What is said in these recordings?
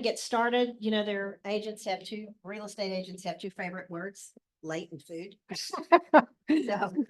and get started. You know, real estate agents have two favorite words, late and food. So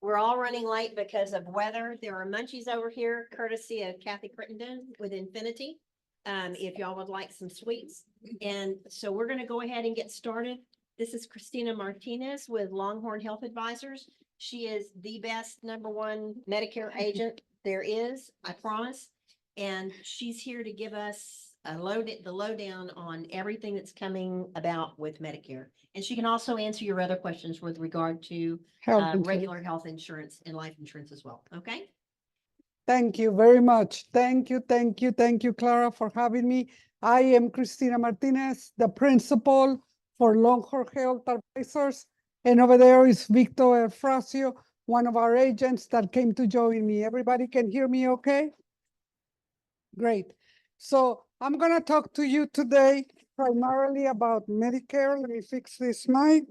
we're all running late because of weather. There are munchies over here courtesy of Kathy Crittenden with Infinity. If y'all would like some sweets. And so we're going to go ahead and get started. This is Christina Martinez with Longhorn Health Advisors. She is the best #1 Medicare agent there is, I promise. And she's here to give us the lowdown on everything that's coming about with Medicare. And she can also answer your other questions with regard to regular health insurance and life insurance as well. Okay. Thank you very much. Thank you, Clara, for having me. I am Cristina Martinez, the principal for Longhorn Health Advisors. And over there is Victor Efrasio, one of our agents that came to join me. Everybody can hear me okay? Great. So I'm going to talk to you today primarily about Medicare. Let me fix this mic.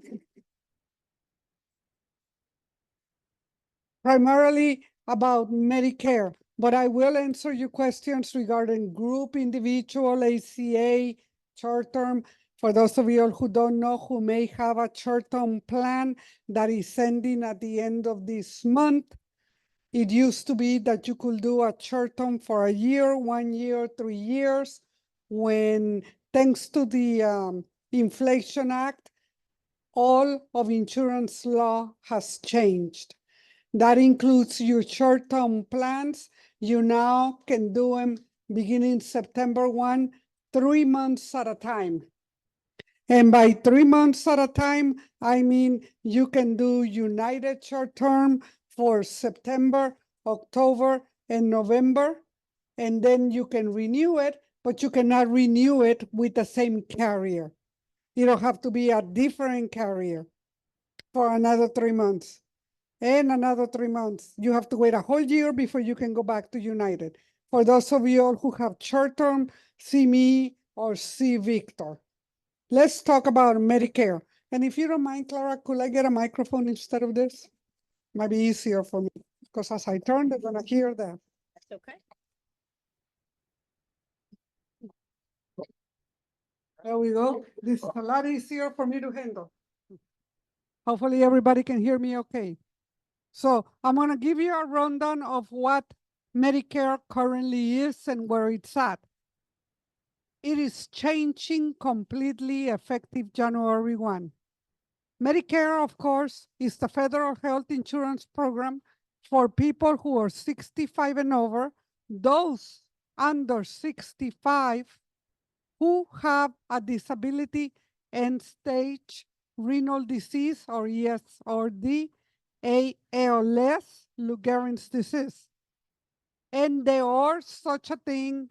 Primarily about Medicare, but I will answer your questions regarding group, individual, ACA, short-term. For those of you who don't know, who may have a short-term plan that is ending at the end of this month. It used to be that you could do a short-term for a year, 1 year, 3 years. When, thanks to the Inflation Act, all of insurance law has changed. That includes your short-term plans. You now can do them beginning September 1, 3 months at a time. And by 3 months at a time, I mean you can do United short-term for September, October, and November. And then you can renew it, but you cannot renew it with the same carrier. It'll have to be a different carrier for another 3 months. And another 3 months. You have to wait a whole year before you can go back to United. For those of you all who have short-term, see me or see Victor. Let's talk about Medicare. And if you don't mind, Clara, could I get a microphone instead of this? Might be easier for me, because as I turn, they're gonna hear that. That's okay. There we go. This is a lot easier for me to handle. Hopefully everybody can hear me okay. So I'm going to give you a rundown of what Medicare currently is and where it's at. It is changing completely effective January 1. Medicare, of course, is the federal health insurance program for people who are 65 and over, those under 65 who have a disability, end-stage renal disease, or ESRD, ALS, Lou Gehrig's disease. And there is such a thing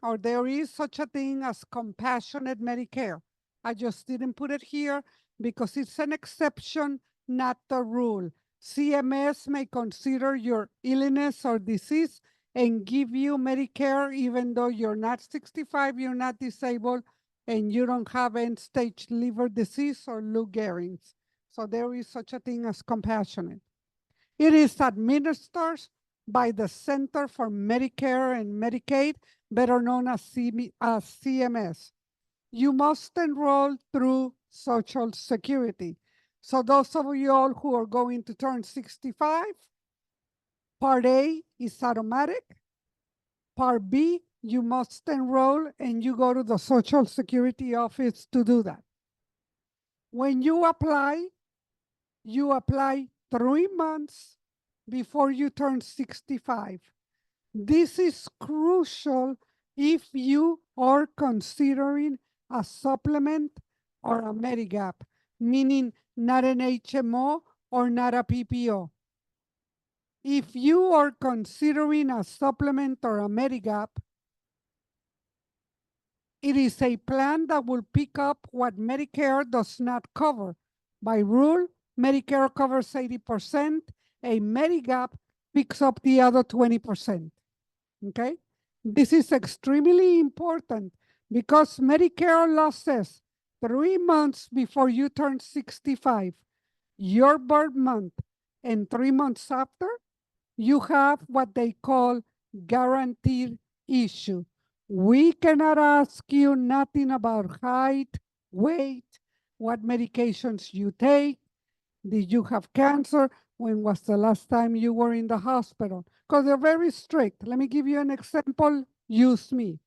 as compassionate Medicare. I just didn't put it here because it's an exception, not the rule. CMS may consider your illness or disease and give you Medicare even though you're not 65, you're not disabled, and you don't have end-stage liver disease or Lou Gehrig's. So there is such a thing as compassionate. It is administered by the Center for Medicare and Medicaid, better known as CMS. You must enroll through Social Security. So those of you all who are going to turn 65, Part A is automatic. Part B, you must enroll and you go to the Social Security office to do that. When you apply 3 months before you turn 65. This is crucial if you are considering a supplement or a Medigap, meaning not an HMO or not a PPO. If you are considering a supplement or a Medigap, it is a plan that will pick up what Medicare does not cover. By rule, Medicare covers 80%, a Medigap picks up the other 20%, okay? This is extremely important because Medicare law says 3 months before you turn 65, your birth month, and 3 months after, you have what they call guaranteed issue. We cannot ask you nothing about height, weight, what medications you take. Did you have cancer? When was the last time you were in the hospital? Because they're very strict. Let me give you an example. Use me.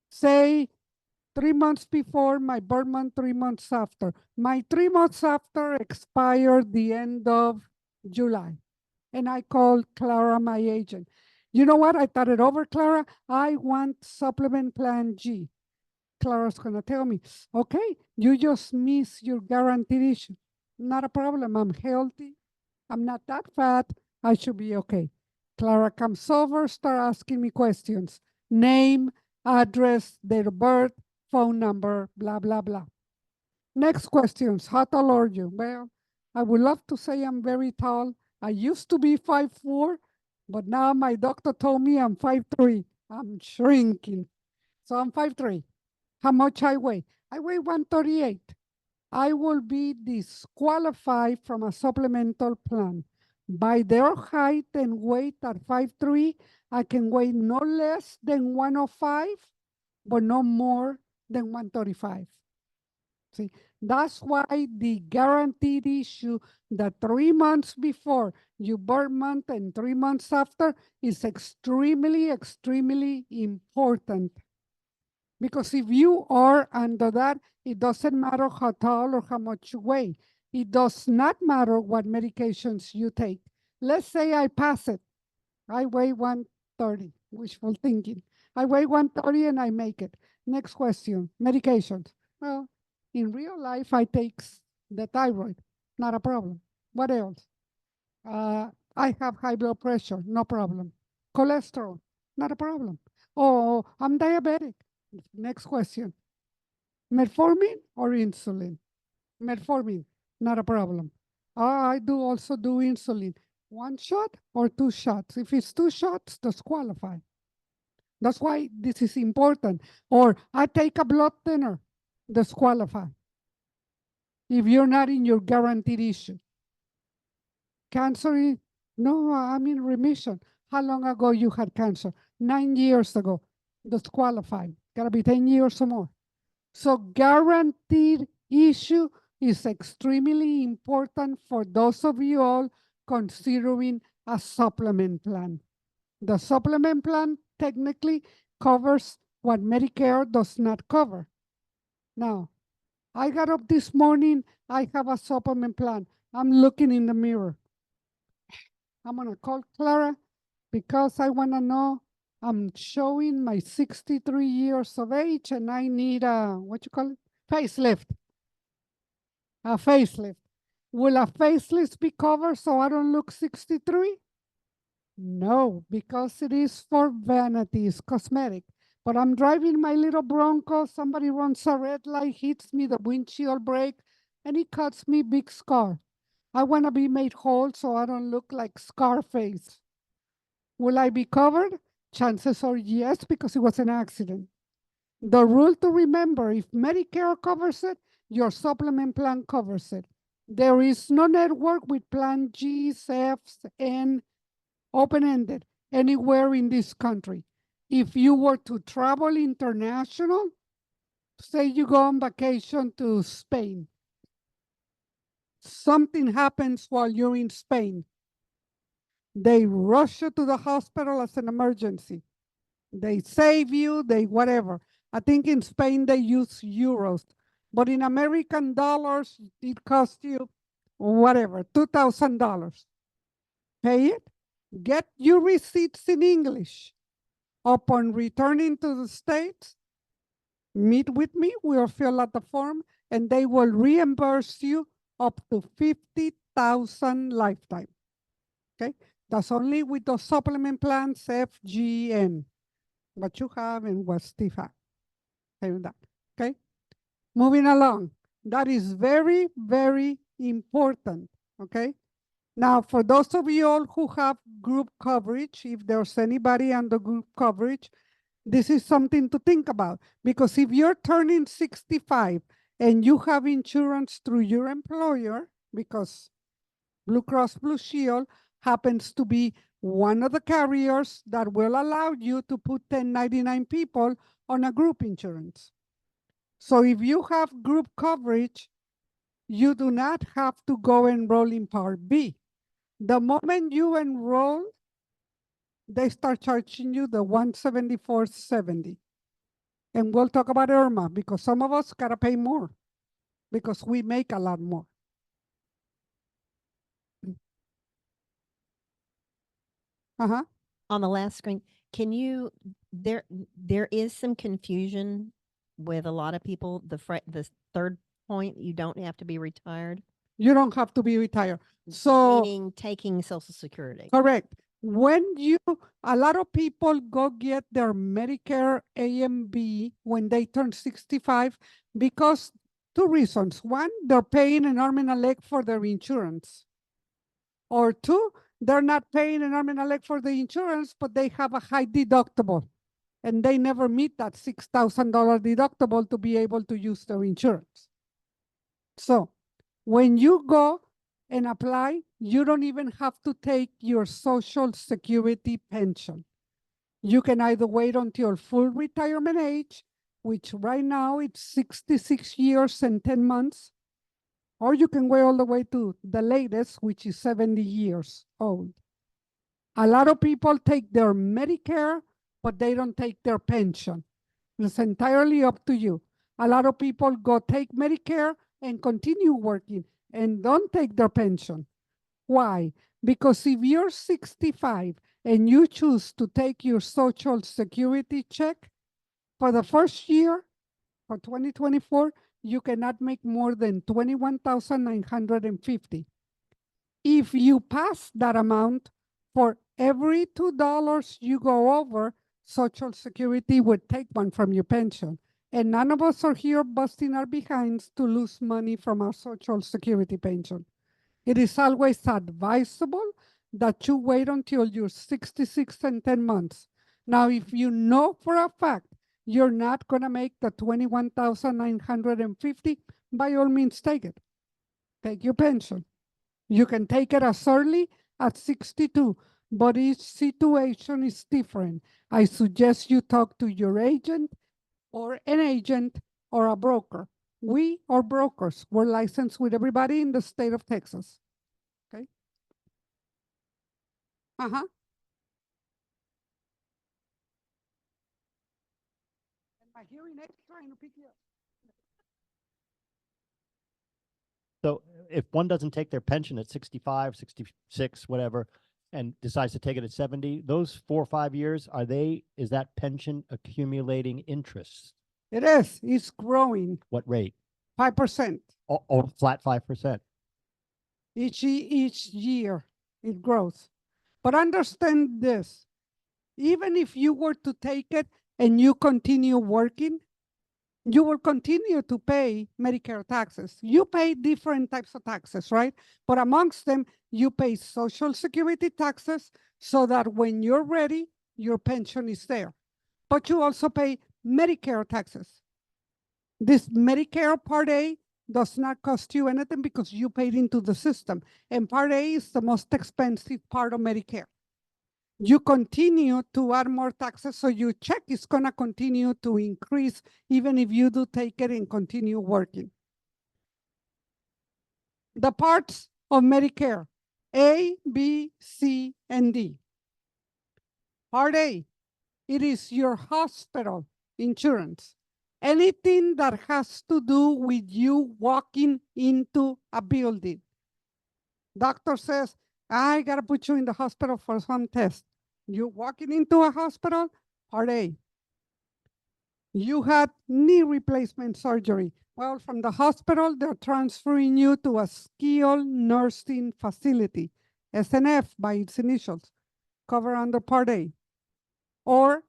Say 3 months before my birth month, 3 months after. My 3 months after expired the end of July. And I called Clara, my agent. You know what? I thought it over, Clara. I want supplement plan G. Clara's going to tell me, okay, you just miss your guaranteed issue. Not a problem. I'm healthy. I'm not that fat. I should be okay. Clara comes over, start asking me questions. Name, address, date of birth, phone number, blah, blah, blah. Next questions. How tall are you? Well, I would love to say I'm very tall. I used to be 5'4", but now my doctor told me I'm 5'3". I'm shrinking. So I'm 5'3". How much I weigh? I weigh 138. I will be disqualified from a supplemental plan. By their height and weight at 5'3", I can weigh no less than 105, but no more than 135. See, that's why the guaranteed issue that 3 months before you birth month and 3 months after is extremely, extremely important. Because if you are under that, it doesn't matter how tall or how much you weigh. It does not matter what medications you take. Let's say I pass it. I weigh 130, wishful thinking. I weigh 130 and I make it. Next question, medications. Well, in real life, I take the thyroid, not a problem. What else? I have high blood pressure, no problem. Cholesterol, not a problem. Oh, I'm diabetic. Next question. Metformin or insulin? Metformin, not a problem. I do also do insulin. 1 shot or 2 shots? If it's 2 shots, disqualify. That's why this is important. Or I take a blood thinner, disqualify. If you're not in your guaranteed issue. Cancer, no, I'm in remission. How long ago you had cancer? 9 years ago, disqualified. Gotta be 10 years or more. So guaranteed issue is extremely important for those of you all considering a supplement plan. The supplement plan technically covers what Medicare does not cover. Now, I got up this morning, I have a supplement plan. I'm looking in the mirror. I'm gonna call Clara because I wanna know I'm showing my 63 years of age and I need a, what you call it? Facelift. A facelift. Will a facelift be covered so I don't look 63? No, because it is for vanity, it's cosmetic. But I'm driving my little Bronco, somebody runs a red light, hits me, the windshield break, and it cuts me big scar. I want to be made whole so I don't look like Scarface. Will I be covered? Chances are yes, because it was an accident. The rule to remember, if Medicare covers it, your supplement plan covers it. There is no network with plan G's, F's, and open-ended anywhere in this country. If you were to travel international, say you go on vacation to Spain, something happens while you're in Spain, they rush you to the hospital as an emergency. They save you, they whatever. I think in Spain they use euros, but in American dollars, it costs you whatever, $2,000. Pay it, get your receipts in English. Upon returning to the States, meet with me, we'll fill out the form, and they will reimburse you up to 50,000 lifetime. Okay, that's only with the supplement plans FGN, what you have and what Steve had. Okay, moving along. That is very, very important. Okay. Now, for those of you all who have group coverage, if there's anybody under group coverage, this is something to think about. Because if you're turning 65 and you have insurance through your employer, because Blue Cross Blue Shield happens to be one of the carriers that will allow you to put 1099 people on a group insurance. So if you have group coverage, you do not have to go enroll in Part B. The moment you enroll, they start charging you the 174.70. And we'll talk about IRMA because some of us gotta pay more because we make a lot more. Uh-huh. On the last screen, can you, there is some confusion with a lot of people, the third point, you don't have to be retired, You don't have to be retired. So, meaning taking Social Security. correct. When a lot of people go get their Medicare A and B when they turn 65 because two reasons. One, they're paying an arm and a leg for their insurance. Or two, they're not paying an arm and a leg for the insurance, but they have a high deductible and they never meet that $6,000 deductible to be able to use their insurance. So when you go and apply, you don't even have to take your Social Security pension. You can either wait until full retirement age, which right now it's 66 years and 10 months, or you can wait all the way to the latest, which is 70 years old. A lot of people take their Medicare, but they don't take their pension. It's entirely up to you. A lot of people go take Medicare and continue working and don't take their pension. Why? Because if you're 65 and you choose to take your Social Security check, for the first year, for 2024, you cannot make more than $21,950. If you pass that amount, for every $2 you go over, Social Security would take one from your pension. And none of us are here busting our behinds to lose money from our Social Security pension. It is always advisable that you wait until you're 66 and 10 months. Now, if you know for a fact you're not going to make the 21,950, by all means, take it. Take your pension. You can take it as early as 62, but each situation is different. I suggest you talk to your agent or an agent or a broker. We are brokers. We're licensed with everybody in the state of Texas. Okay? Uh-huh. And my hearing aid trying to pick you up. So if one doesn't take their pension at 65, 66, whatever, and decides to take it at 70, those 4 or 5 years, is that pension accumulating interest? It is. It's growing. What rate? 5%. Or flat 5%? Each year it grows. But understand this. Even if you were to take it and you continue working, you will continue to pay Medicare taxes. You pay different types of taxes, right? But amongst them, you pay Social Security taxes so that when you're ready, your pension is there. But you also pay Medicare taxes. This Medicare Part A does not cost you anything because you paid into the system. And Part A is the most expensive part of Medicare. You continue to add more taxes, so your check is going to continue to increase even if you do take it and continue working. The parts of Medicare, A, B, C, and D. Part A, it is your hospital insurance. Anything that has to do with you walking into a building. Doctor says, I got to put you in the hospital for some test. You walking into a hospital, Part A. You had knee replacement surgery. Well, from the hospital, they're transferring you to a skilled nursing facility, SNF by its initials, covered under Part A. Or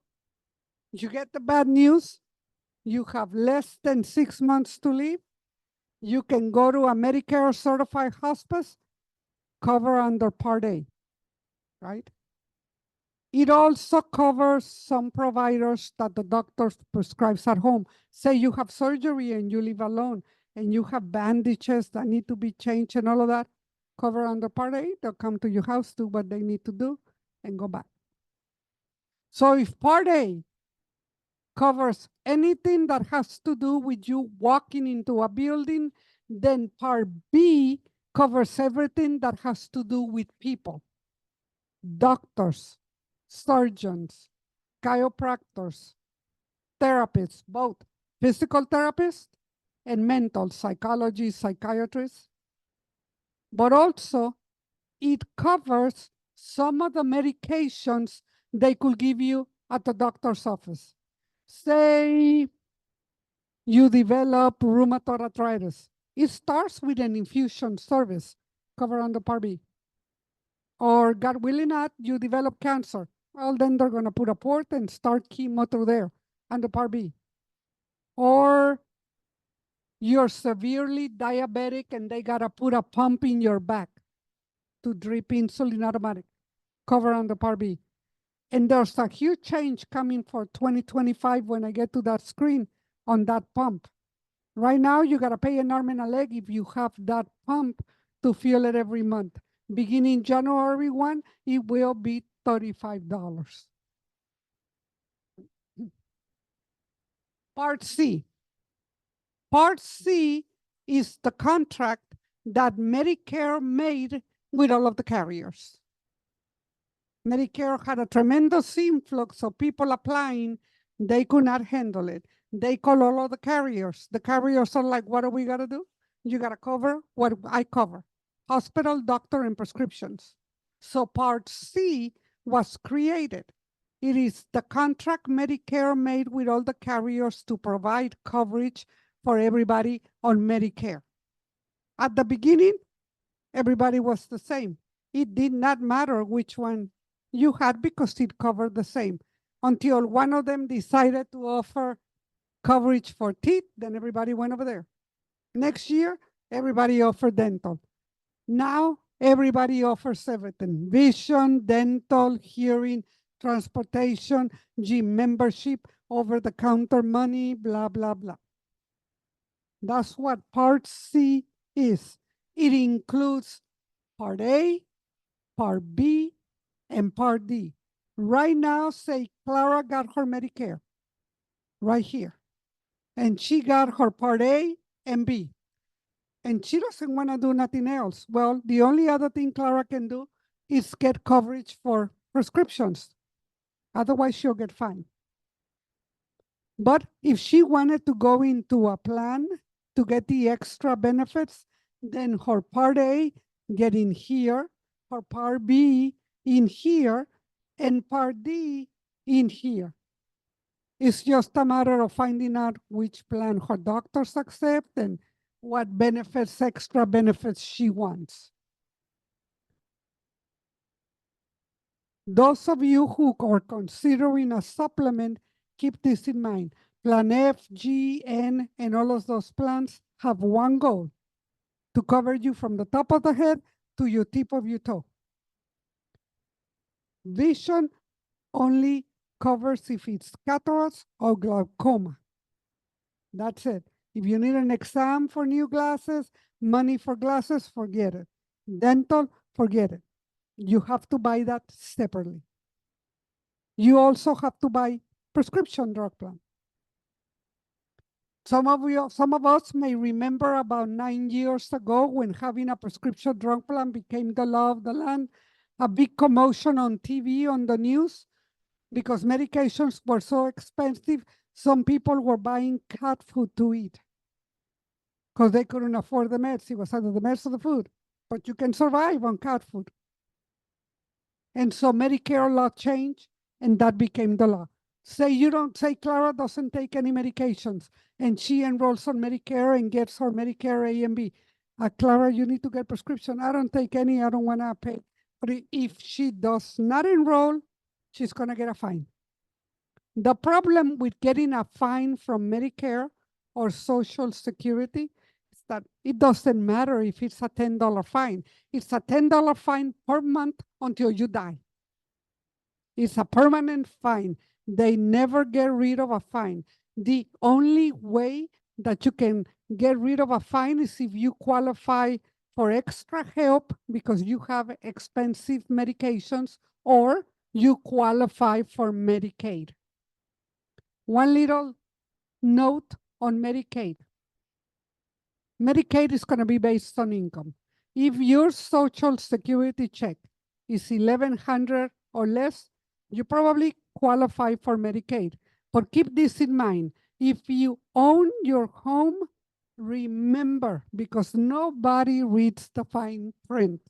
you get the bad news, you have less than 6 months to live. You can go to a Medicare certified hospice, covered under Part A, right? It also covers some providers that the doctor prescribes at home. Say you have surgery and you live alone and you have bandages that need to be changed and all of that. cover under Part A, they'll come to your house, do what they need to do, and go back. So if Part A covers anything that has to do with you walking into a building, then Part B covers everything that has to do with people, doctors, surgeons, chiropractors, therapists, both physical therapists and mental psychology, psychiatrists. But also it covers some of the medications they could give you at the doctor's office. Say you develop rheumatoid arthritis. It starts with an infusion service covered under Part B. Or God willing not, you develop cancer. Well, then they're going to put a port and start chemo through there under Part B. Or you're severely diabetic and they got to put a pump in your back to drip insulin automatic, cover under Part B. And there's a huge change coming for 2025 when I get to that screen on that pump. Right now, you got to pay an arm and a leg if you have that pump to fuel it every month. Beginning January 1, it will be $35. Part C. Part C is the contract that Medicare made with all of the carriers. Medicare had a tremendous influx of people applying. They could not handle it. They call all of the carriers. The carriers are like, what do we got to do? You got to cover what I cover. Hospital, doctor, and prescriptions. So Part C was created. It is the contract Medicare made with all the carriers to provide coverage for everybody on Medicare. At the beginning, everybody was the same. It did not matter which one you had because it covered the same. Until one of them decided to offer coverage for teeth, then everybody went over there. Next year, everybody offered dental. Now, everybody offers everything: vision, dental, hearing, transportation, gym membership, over-the-counter money, blah, blah, blah. That's what Part C is. It includes Part A, Part B, and Part D. Right now, say Clara got her Medicare right here. And she got her Part A and B. And she doesn't want to do nothing else. Well, the only other thing Clara can do is get coverage for prescriptions. Otherwise, she'll get fined. But if she wanted to go into a plan to get the extra benefits, then her Part A get in here, her Part B in here, and Part D in here. It's just a matter of finding out which plan her doctors accept and what benefits, extra benefits she wants. Those of you who are considering a supplement, keep this in mind. Plan F, G, N, and all of those plans have one goal: to cover you from the top of the head to your tip of your toe. Vision only covers if it's cataracts or glaucoma. That's it. If you need an exam for new glasses, money for glasses, forget it. Dental, forget it. You have to buy that separately. You also have to buy prescription drug plan. Some of us may remember about 9 years ago when having a prescription drug plan became the law of the land, a big commotion on TV, on the news, because medications were so expensive. Some people were buying cat food to eat because they couldn't afford the meds. It was either the meds or the food, but you can survive on cat food. And so Medicare law changed, and that became the law. Say Clara doesn't take any medications, and she enrolls on Medicare and gets her Medicare A and B. Clara, you need to get prescription. I don't take any, I don't want to pay. But if she does not enroll, she's going to get a fine. The problem with getting a fine from Medicare or Social Security is that it doesn't matter if it's a $10 fine. It's a $10 fine per month until you die. It's a permanent fine. They never get rid of a fine. The only way that you can get rid of a fine is if you qualify for extra help because you have expensive medications or you qualify for Medicaid. One little note on Medicaid. Medicaid is going to be based on income. If your Social Security check is 1,100 or less, you probably qualify for Medicaid. But keep this in mind. If you own your home, remember, because nobody reads the fine print.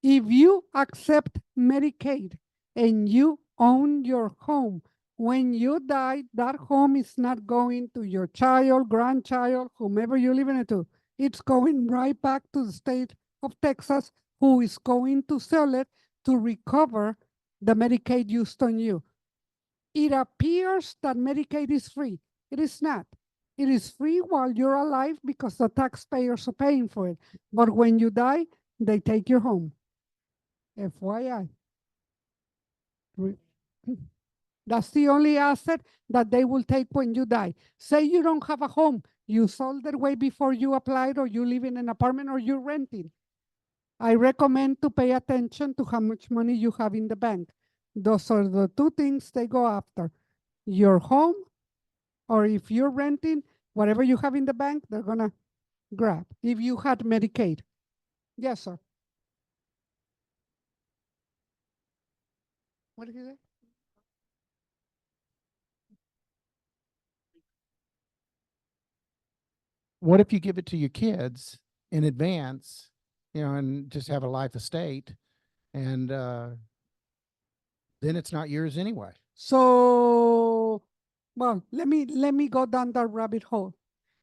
If you accept Medicaid and you own your home, when you die, that home is not going to your child, grandchild, whomever you live in it to. It's going right back to the state of Texas, who is going to sell it to recover the Medicaid used on you. It appears that Medicaid is free. It is not. It is free while you're alive because the taxpayers are paying for it. But when you die, they take your home. FYI. That's the only asset that they will take when you die. Say you don't have a home. You sold it way before you applied, or you live in an apartment, or you're renting. I recommend to pay attention to how much money you have in the bank. Those are the two things they go after. Your home, or if you're renting, whatever you have in the bank, they're going to grab. If you had Medicaid. Yes, sir. What did he say? What if you give it to your kids in advance, and just have a life estate, and then it's not yours anyway? So, well, let me go down that rabbit hole.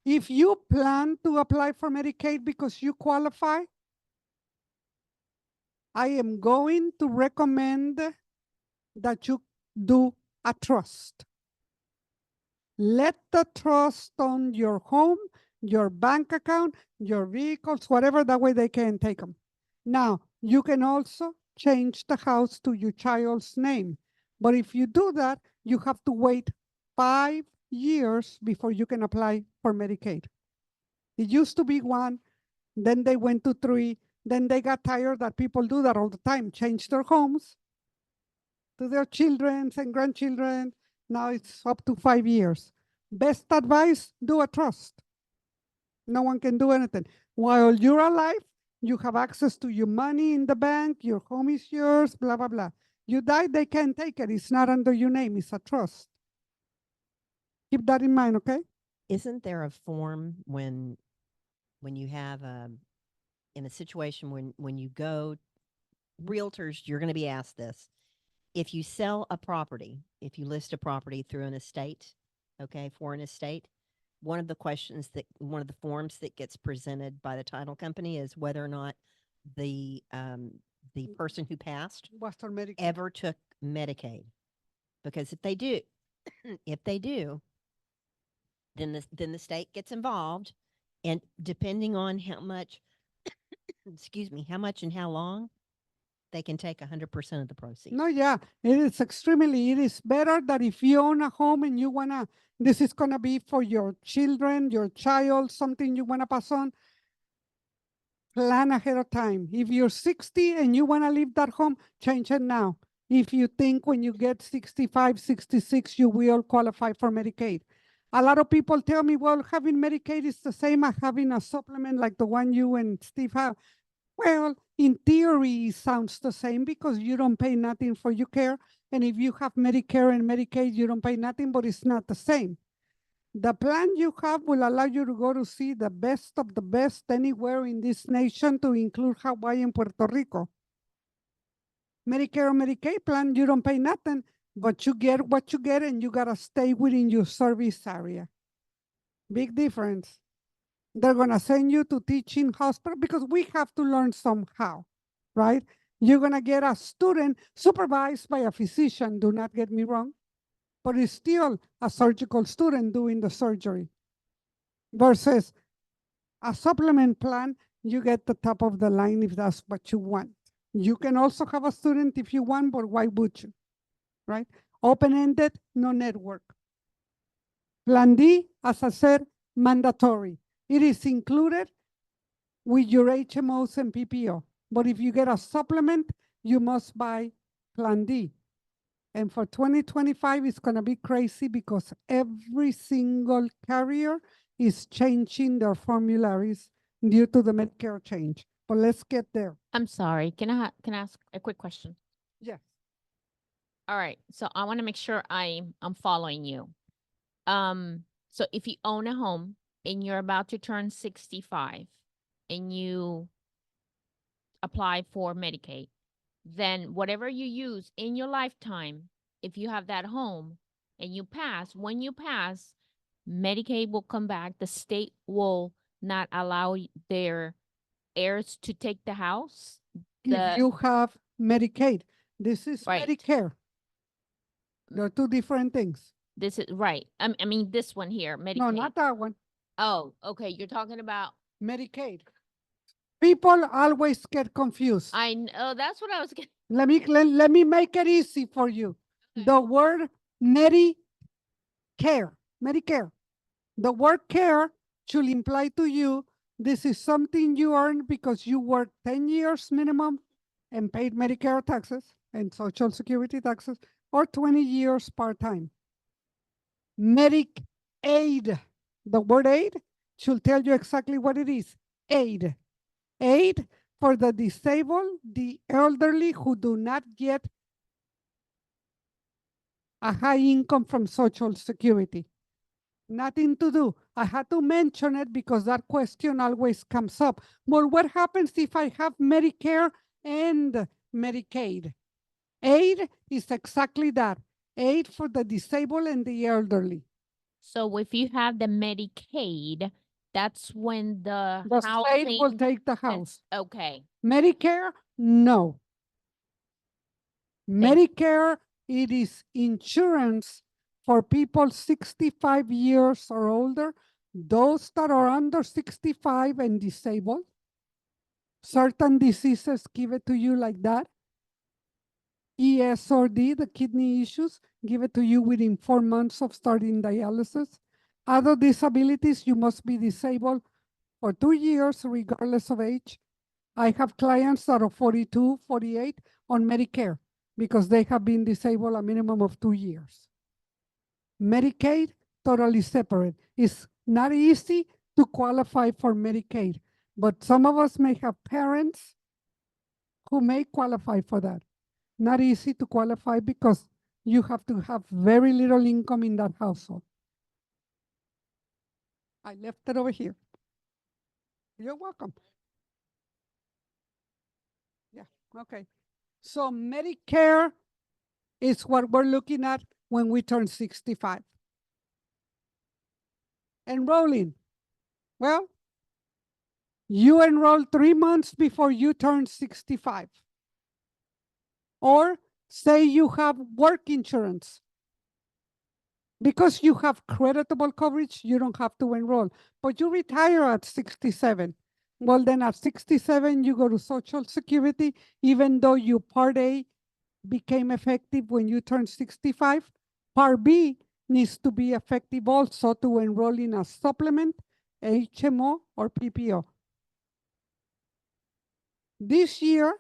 If you plan to apply for Medicaid because you qualify, I am going to recommend that you do a trust. Let the trust on your home, your bank account, your vehicles, whatever, that way they can take them. Now, you can also change the house to your child's name. But if you do that, you have to wait 5 years before you can apply for Medicaid. It used to be 1, then they went to 3, then they got tired that people do that all the time, change their homes to their children and grandchildren. Now it's up to 5 years. Best advice, do a trust. No one can do anything. While you're alive, you have access to your money in the bank, your home is yours, blah, blah, blah. You die, they can't take it. It's not under your name, it's a trust. Keep that in mind, okay? Isn't there a form when you have in a situation when you go, realtors, you're going to be asked this. If you sell a property, if you list a property through an estate, okay, for an estate, one of the forms that gets presented by the title company is whether or not the person who passed Western Medicaid. ever took Medicaid. Because if they do, then the state gets involved, and depending on how much, excuse me, how much and how long, they can take 100% of the proceeds. No, yeah, it is better that if you own a home and you wanna, this is gonna be for your children, your child, something you wanna pass on, plan ahead of time. If you're 60 and you wanna leave that home, change it now. If you think when you get 65, 66, you will qualify for Medicaid. A lot of people tell me, well, having Medicaid is the same as having a supplement like the one you and Steve have. Well, in theory, it sounds the same because you don't pay nothing for your care. And if you have Medicare and Medicaid, you don't pay nothing, but it's not the same. The plan you have will allow you to go to see the best of the best anywhere in this nation, to include Hawaii and Puerto Rico. Medicare or Medicaid plan, you don't pay nothing, but you get what you get, and you gotta stay within your service area. Big difference. They're gonna send you to teaching hospital because we have to learn somehow, right? You're gonna get a student supervised by a physician, do not get me wrong, but it's still a surgical student doing the surgery. Versus a supplement plan, you get the top of the line if that's what you want. You can also have a student if you want, but why would you, right? Open-ended, no network. Plan D, as I said, mandatory. It is included with your HMOs and PPO. But if you get a supplement, you must buy Plan D. And for 2025, it's going to be crazy because every single carrier is changing their formularies due to the Medicare change. But let's get there. I'm sorry. Can I ask a quick question? Yes. All right. So I want to make sure I'm following you. So if you own a home and you're about to turn 65 and you apply for Medicaid, then whatever you use in your lifetime, if you have that home and you pass, when you pass, Medicaid will come back. The state will not allow their heirs to take the house. If you have Medicaid, this is Right. Medicare. They're two different things. This is right. I mean, this one here, Medicaid. No, not that one. Oh, okay. You're talking about. Medicaid. People always get confused. I know that's what I was getting. Let me make it easy for you. Okay. The word Medicare, Medicare. The word care should imply to you this is something you earn because you worked 10 years minimum and paid Medicare taxes and Social Security taxes, or 20 years part-time. Medicaid, the word aid should tell you exactly what it is. Aid. Aid for the disabled, the elderly who do not get a high income from Social Security. Nothing to do. I had to mention it because that question always comes up. Well, what happens if I have Medicare and Medicaid? Aid is exactly that. Aid for the disabled and the elderly. So if you have the Medicaid, that's when the The state will housing. take the that's- house. Okay. Medicare, no. Medicare, it is insurance for people 65 years or older, those that are under 65 and disabled. Certain diseases give it to you like that. ESRD, the kidney issues, give it to you within 4 months of starting dialysis. Other disabilities, you must be disabled for 2 years, regardless of age. I have clients that are 42, 48 on Medicare because they have been disabled a minimum of 2 years. Medicaid, totally separate. It's not easy to qualify for Medicaid, but some of us may have parents who may qualify for that. Not easy to qualify because you have to have very little income in that household. I left it over here. You're welcome. Yeah, okay. So Medicare is what we're looking at when we turn 65. Enrolling. Well, you enroll 3 months before you turn 65. Or say you have work insurance. Because you have creditable coverage, you don't have to enroll. But you retire at 67. Well, then at 67, you go to Social Security, even though your Part A became effective when you turned 65. Part B needs to be effective also to enroll in a supplement, HMO, or PPO. This year,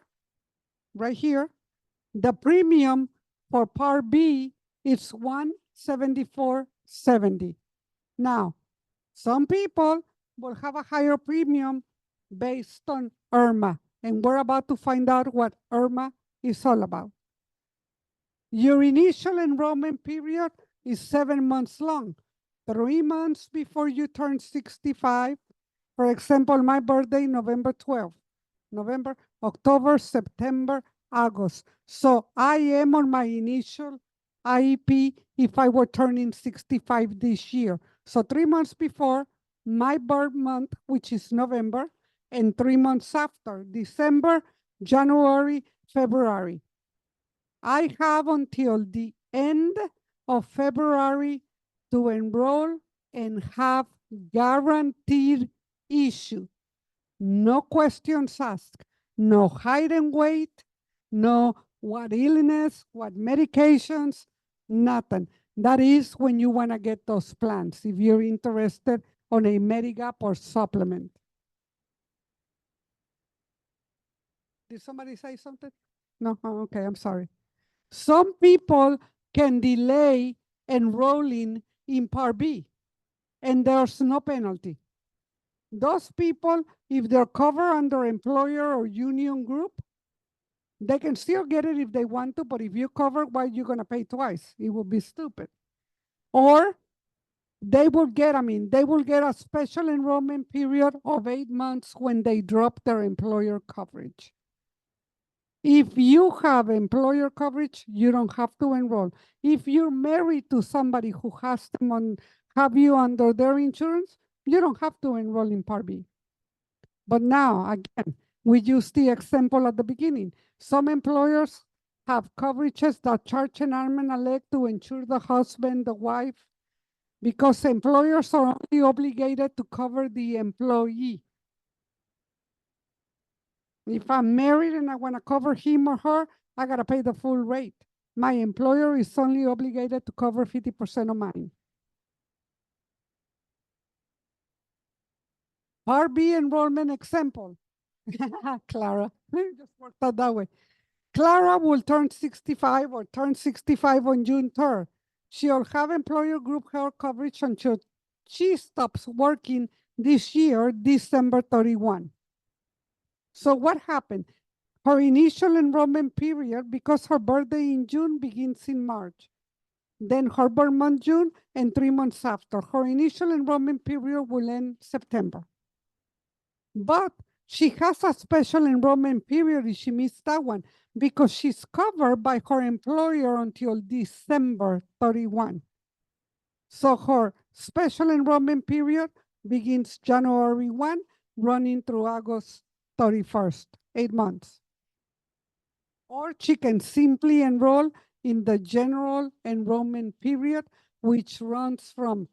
right here, the premium for Part B is $174.70. Now, some people will have a higher premium based on IRMA, and we're about to find out what IRMA is all about. Your initial enrollment period is 7 months long, 3 months before you turn 65. For example, my birthday, November 12th. November, October, September, August. So I am on my initial IEP if I were turning 65 this year. So 3 months before my birth month, which is November, and 3 months after, December, January, February. I have until the end of February to enroll and have guaranteed issue. No questions asked, no height and weight, no what illness, what medications, nothing. That is when you want to get those plans, if you're interested on a Medigap or supplement. Did somebody say something? No, oh, okay, I'm sorry. Some people can delay enrolling in Part B, and there's no penalty. Those people, if they're covered under employer or union group, they can still get it if they want to, but if you cover, why you're gonna pay twice? It would be stupid. Or they will get, they will get a special enrollment period of 8 months when they drop their employer coverage. If you have employer coverage, you don't have to enroll. If you're married to somebody who has them have you under their insurance, you don't have to enroll in Part B. But now, again, we use the example at the beginning. Some employers have coverages that charge an arm and a leg to insure the husband, the wife, because employers are only obligated to cover the employee. If I'm married and I want to cover him or her, I got to pay the full rate. My employer is only obligated to cover 50% of mine. Part B enrollment example. Clara, just worked out that way. Clara will turn 65 or turn 65 on June 3rd. She'll have employer group health coverage until she stops working this year, December 31. So what happened? Her initial enrollment period, because her birthday in June begins in March. Then her birth month June and 3 months after. Her initial enrollment period will end September. But she has a special enrollment period if she missed that one because she's covered by her employer until December 31. So her special enrollment period begins January 1, running through August 31st, 8 months. Or she can simply enroll in the general enrollment period, which runs from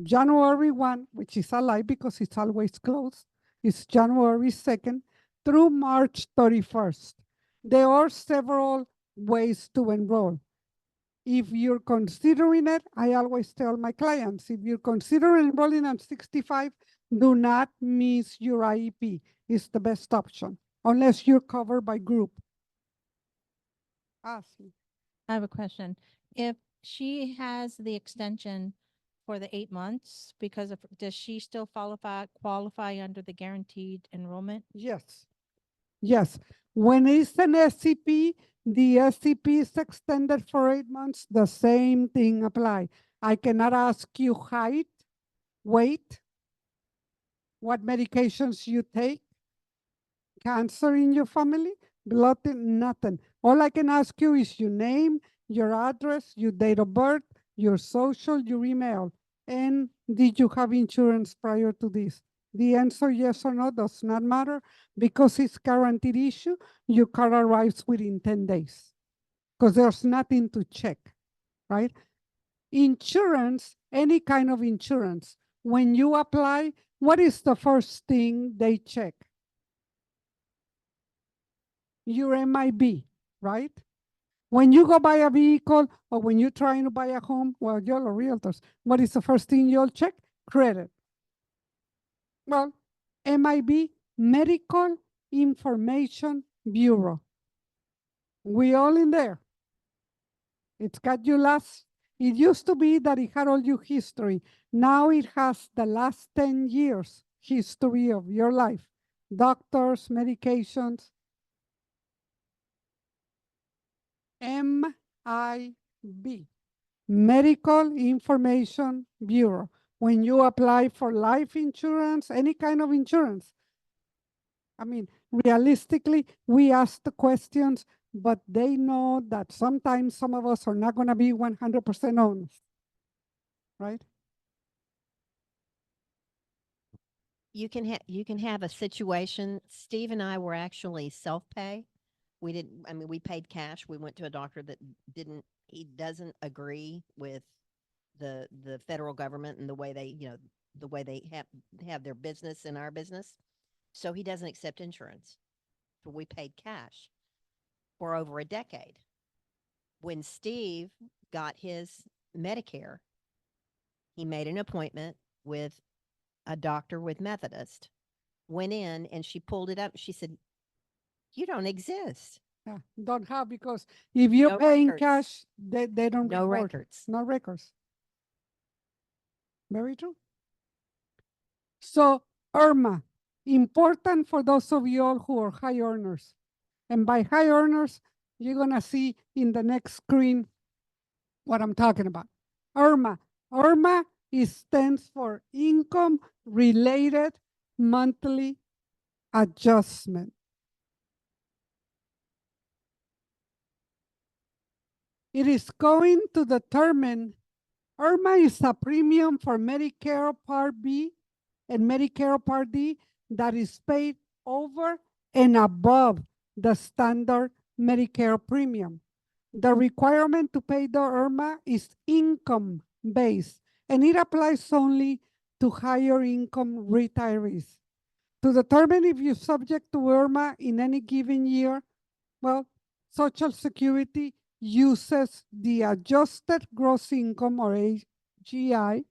January 1, which is a lie because it's always closed, it's January 2nd, through March 31st. There are several ways to enroll. If you're considering it, I always tell my clients, if you're considering enrolling at 65, do not miss your IEP. It's the best option, unless you're covered by group. Ask me. I have a question. If she has the extension for the 8 months, does she still qualify under the guaranteed enrollment? Yes. Yes. When it's an SCP, the SCP is extended for 8 months. The same thing apply. I cannot ask you height, weight, what medications you take, cancer in your family, blood, nothing. All I can ask you is your name, your address, your date of birth, your social, your email, and did you have insurance prior to this? The answer yes or no does not matter because it's guaranteed issue. Your car arrives within 10 days because there's nothing to check, right? Insurance, any kind of insurance, when you apply, what is the first thing they check? Your MIB, right? When you go buy a vehicle or when you're trying to buy a home, well, you're a realtors. What is the first thing you'll check? Credit. Well, MIB, Medical Information Bureau. We all in there. It's got your last, it used to be that it had all your history. Now it has the last 10 years history of your life. Doctors, medications. MIB, Medical Information Bureau. When you apply for life insurance, any kind of insurance, I mean, realistically, we ask the questions, but they know that sometimes some of us are not going to be 100% honest, right? You can have a situation. Steve and I were actually self-pay. We didn't, we paid cash. We went to a doctor that he doesn't agree with the federal government and the way they, the way they have their business in our business. So he doesn't accept insurance. So we paid cash for over a decade. When Steve got his Medicare, he made an appointment with a doctor with Methodist, went in and she pulled it up. She said, You don't exist. Yeah, don't have because if you No pay in records. cash, they don't No report. records. No records. Very true. So Irma, important for those of you all who are high earners. And by high earners, you're gonna see in the next screen what I'm talking about. Irma. Irma stands for income related monthly adjustment. It is going to determine, Irma is a premium for Medicare Part B and Medicare Part D that is paid over and above the standard Medicare premium. The requirement to pay the IRMA is income based, and it applies only to higher income retirees. To determine if you're subject to IRMA in any given year, well, Social Security uses the adjusted gross income or AGI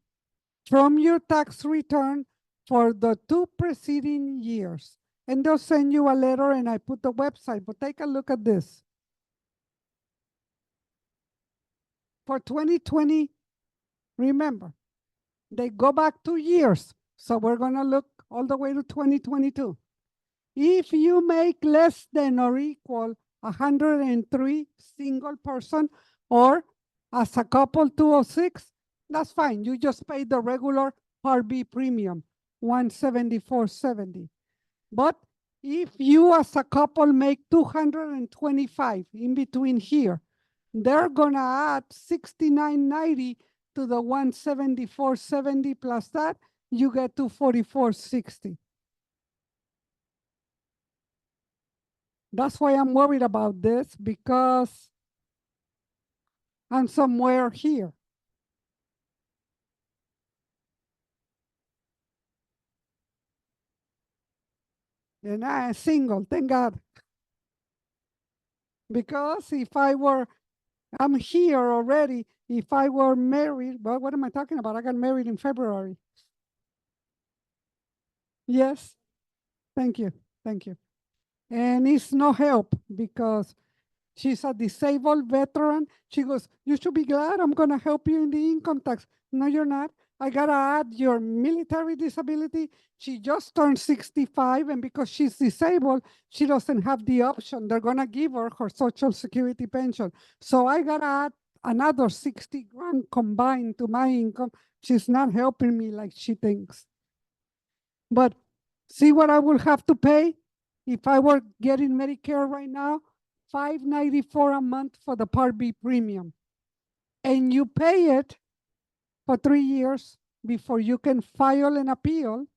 from your tax return for the 2 preceding years. And they'll send you a letter and I put the website, but take a look at this. For 2020, remember, they go back 2 years. So we're gonna look all the way to 2022. If you make less than or equal 103 single person or as a couple 206, that's fine. You just pay the regular Part B premium, 174.70. But if you as a couple make 225 in between here, they're gonna add 69.90 to the 174.70 plus that, you get to 44.60. That's why I'm worried about this because I'm somewhere here. And I'm single, thank God. Because if I'm here already. If I were married, well, what am I talking about? I got married in February. Yes, thank you, thank you. And it's no help because she's a disabled veteran. She goes, you should be glad I'm gonna help you in the income tax. No, you're not. I gotta add your military disability. She just turned 65 and because she's disabled, she doesn't have the option. They're gonna give her her Social Security pension. So I gotta add another 60 grand combined to my income. She's not helping me like she thinks. But see what I will have to pay if I were getting Medicare right now? $594 a month for the Part B premium. And you pay it for 3 years before you can file an appeal.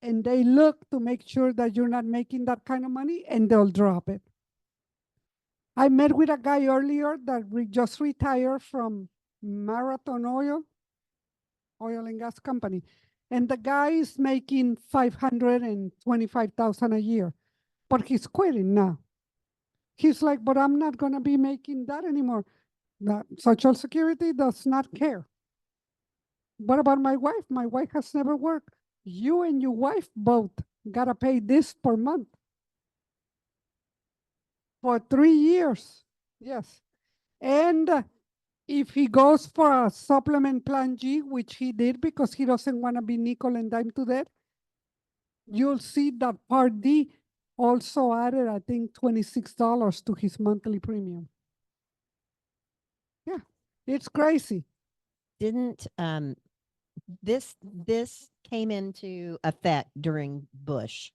And they look to make sure that you're not making that kind of money and they'll drop it. I met with a guy earlier that just retired from Marathon Oil and gas company. And the guy is making $525,000 a year, but he's quitting now. He's like, but I'm not gonna be making that anymore. The Social Security does not care. What about my wife? My wife has never worked. You and your wife both gotta pay this per month. For 3 years, yes. And if he goes for a supplement plan G, which he did because he doesn't wanna be nickel and dime to that, you'll see that Part D also added, I think, $26 to his monthly premium. Yeah, it's crazy. Didn't, this came into effect during Bush.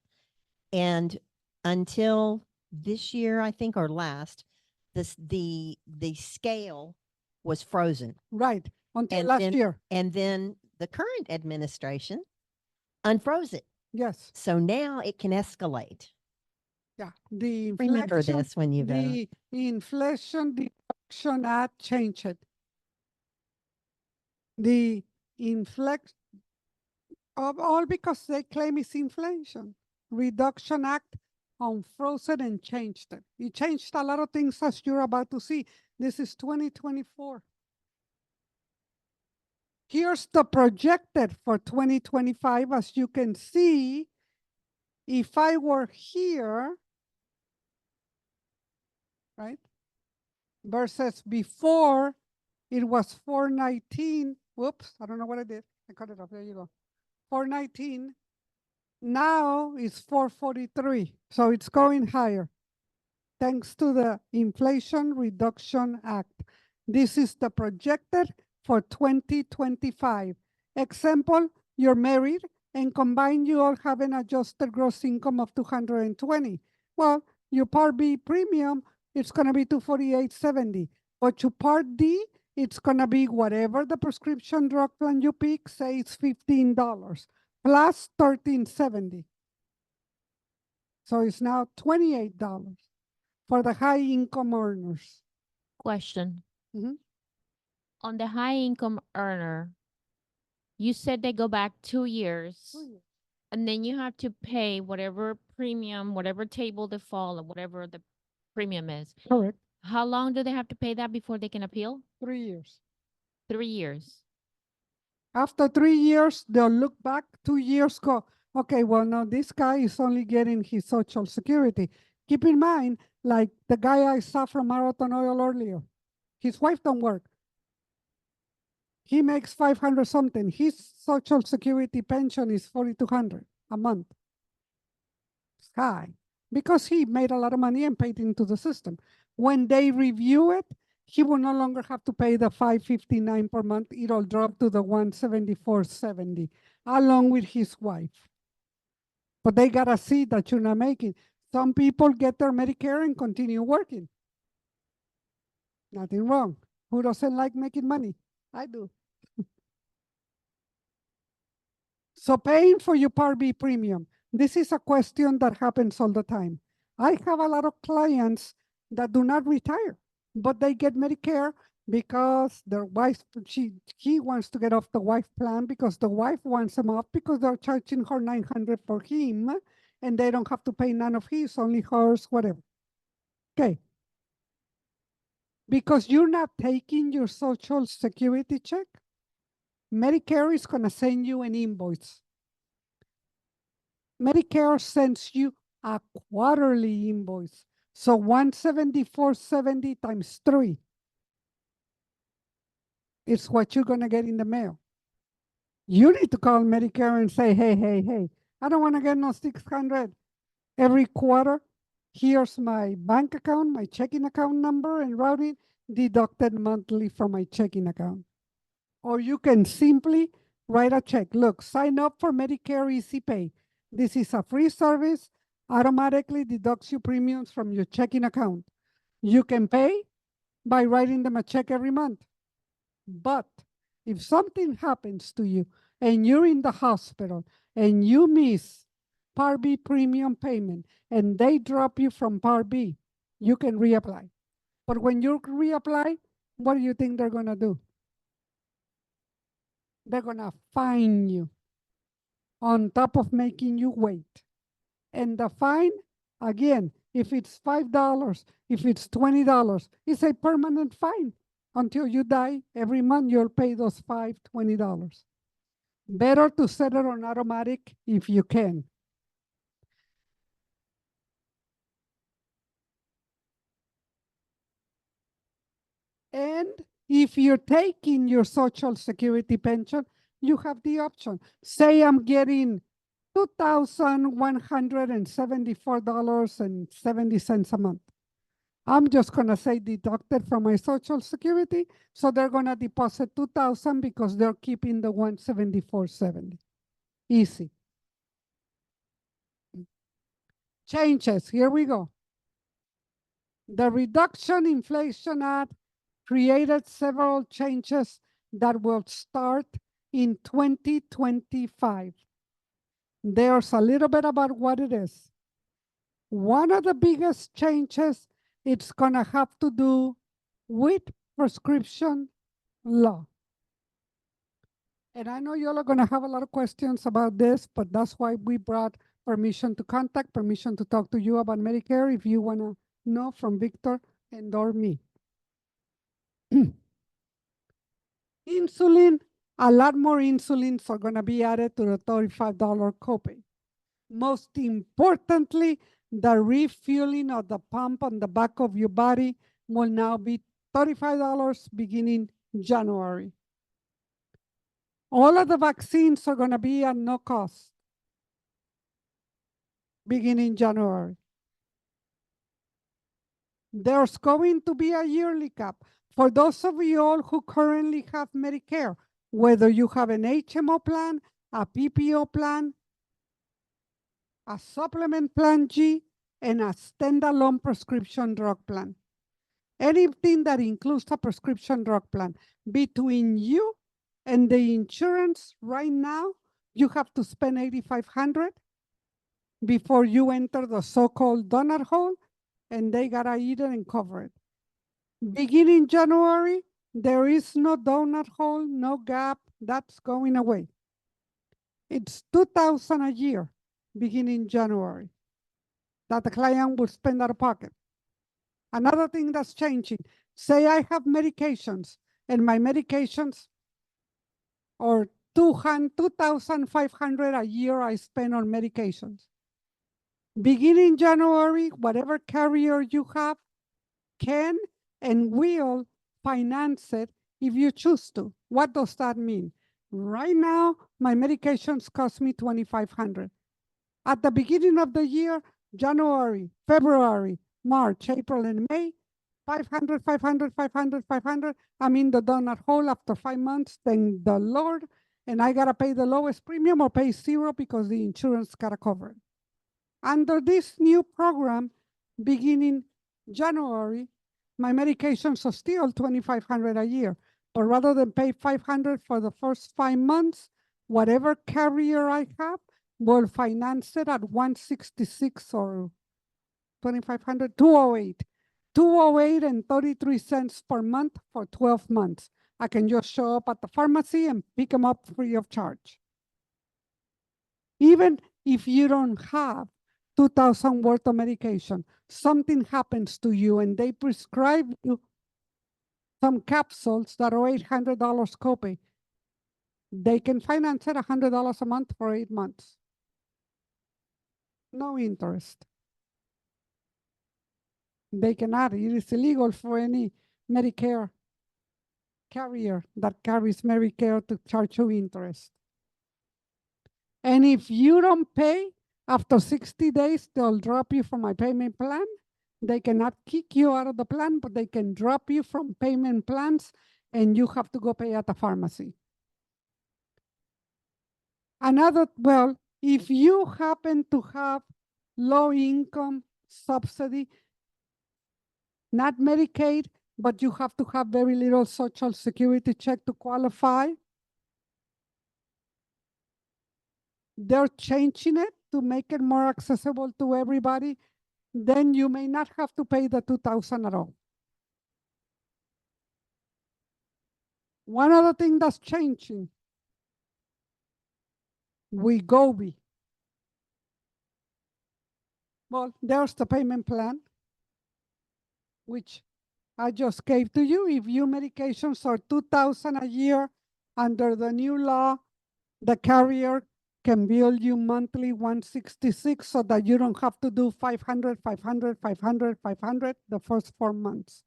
And until this year, I think, or last, the scale was frozen. Right, until And last then- year. And then the current administration unfroze it. Yes, So now it can escalate. yeah. The Remember inflation, this when you vote. the Inflation Reduction Act changed it. The inflect of all because they claim it's Inflation Reduction Act unfrozen and changed it. It changed a lot of things as you're about to see. This is 2024. Here's the projected for 2025. As you can see, if I were here, right? Versus before, it was 419. Whoops, I don't know what I did. I cut it off. There you go. 419. Now it's 443. So it's going higher thanks to the Inflation Reduction Act. This is the projected for 2025. Example, you're married and combined you all have an adjusted gross income of 220. Well, your Part B premium, it's gonna be 248.70. But your Part D, it's gonna be whatever the prescription drug plan you pick, say it's $15 plus $13.70. So it's now $28 for the high income earners. Question. Mhm. On the high income earner, you said they go back 2 years. And then you have to pay whatever premium, whatever table they fall, or whatever the premium is. Correct. How long do they have to pay that before they can appeal? 3 years. 3 years. After 3 years, they'll look back, 2 years go, okay, well, now this guy is only getting his Social Security. Keep in mind, like the guy I saw from Marathon Oil earlier, his wife don't work. He makes 500 something. His Social Security pension is 4,200 a month. It's high because he made a lot of money and paid into the system. When they review it, he will no longer have to pay the 559 per month. It'll drop to the 174.70 along with his wife. But they gotta see that you're not making. Some people get their Medicare and continue working. Nothing wrong. Who doesn't like making money? I do. So paying for your Part B premium, this is a question that happens all the time. I have a lot of clients that do not retire, but they get Medicare because their wife, he wants to get off the wife plan because the wife wants him off because they're charging her 900 for him and they don't have to pay none of his, only hers, whatever. Okay. Because you're not taking your Social Security check, Medicare is gonna send you an invoice. Medicare sends you a quarterly invoice. So 174.70 times 3 is what you're gonna get in the mail. You need to call Medicare and say, hey, I don't wanna get no 600 every quarter. Here's my bank account, my checking account number and routing deducted monthly from my checking account. Or you can simply write a check. Look, sign up for Medicare Easy Pay. This is a free service, automatically deducts your premiums from your checking account. You can pay by writing them a check every month. But if something happens to you and you're in the hospital and you miss Part B premium payment and they drop you from Part B, you can reapply. But when you reapply, what do you think they're gonna do? They're gonna fine you on top of making you wait. And the fine, again, if it's $5, if it's $20, it's a permanent fine. Until you die, every month you'll pay those $20. Better to set it on automatic if you can. And if you're taking your Social Security pension, you have the option. Say I'm getting $2,174.70 a month. I'm just gonna say deducted from my Social Security, so they're gonna deposit $2,000 because they're keeping the 174.70. Easy. Changes, here we go. The Reduction Inflation Act created several changes that will start in 2025. There's a little bit about what it is. One of the biggest changes, it's gonna have to do with prescription law. And I know y'all are gonna have a lot of questions about this, but that's why we brought permission to contact, permission to talk to you about Medicare if you wanna know from Victor and or me. Insulin, a lot more insulins are gonna be added to the $35 copay. Most importantly, the refueling of the pump on the back of your body will now be $35 beginning January. All of the vaccines are going to be at no cost beginning January. There's going to be a yearly cap. For those of you all who currently have Medicare, whether you have an HMO plan, a PPO plan, a supplement plan G, and a standalone prescription drug plan. Anything that includes a prescription drug plan, between you and the insurance right now, you have to spend $8,500 before you enter the so-called donut hole, and they gotta eat it and cover it. Beginning January, there is no donut hole, no gap, that's going away. It's $2,000 a year beginning January that the client will spend out of pocket. Another thing that's changing, say I have medications and my medications are $2,500 a year I spend on medications. Beginning January, whatever carrier you have can and will finance it if you choose to. What does that mean? Right now, my medications cost me $2,500. At the beginning of the year, January, February, March, April, and May, 500, 500, 500, 500. I'm in the donut hole after 5 months, thank the Lord, and I gotta pay the lowest premium or pay zero because the insurance gotta cover it. Under this new program, beginning January, my medications are still $2,500 a year, but rather than pay $500 for the first 5 months, whatever carrier I have will finance it at $166 or $2,500, $208. $208 and 33 cents per month for 12 months. I can just show up at the pharmacy and pick them up free of charge. Even if you don't have 2,000 worth of medication, something happens to you and they prescribe you some capsules that are $800 copay, they can finance it $100 a month for 8 months. No interest. They cannot. It is illegal for any Medicare carrier that carries Medicare to charge you interest. And if you don't pay, after 60 days, they'll drop you from my payment plan. They cannot kick you out of the plan, but they can drop you from payment plans and you have to go pay at the pharmacy. Well, if you happen to have low income subsidy, not Medicaid, but you have to have very little Social Security check to qualify, they're changing it to make it more accessible to everybody, then you may not have to pay the $2,000 at all. One other thing that's changing, Wegovy. Well, there's the payment plan, which I just gave to you. If your medications are $2,000 a year under the new law, the carrier can bill you monthly $166 so that you don't have to do 500, 500, 500, 500 the first 4 months.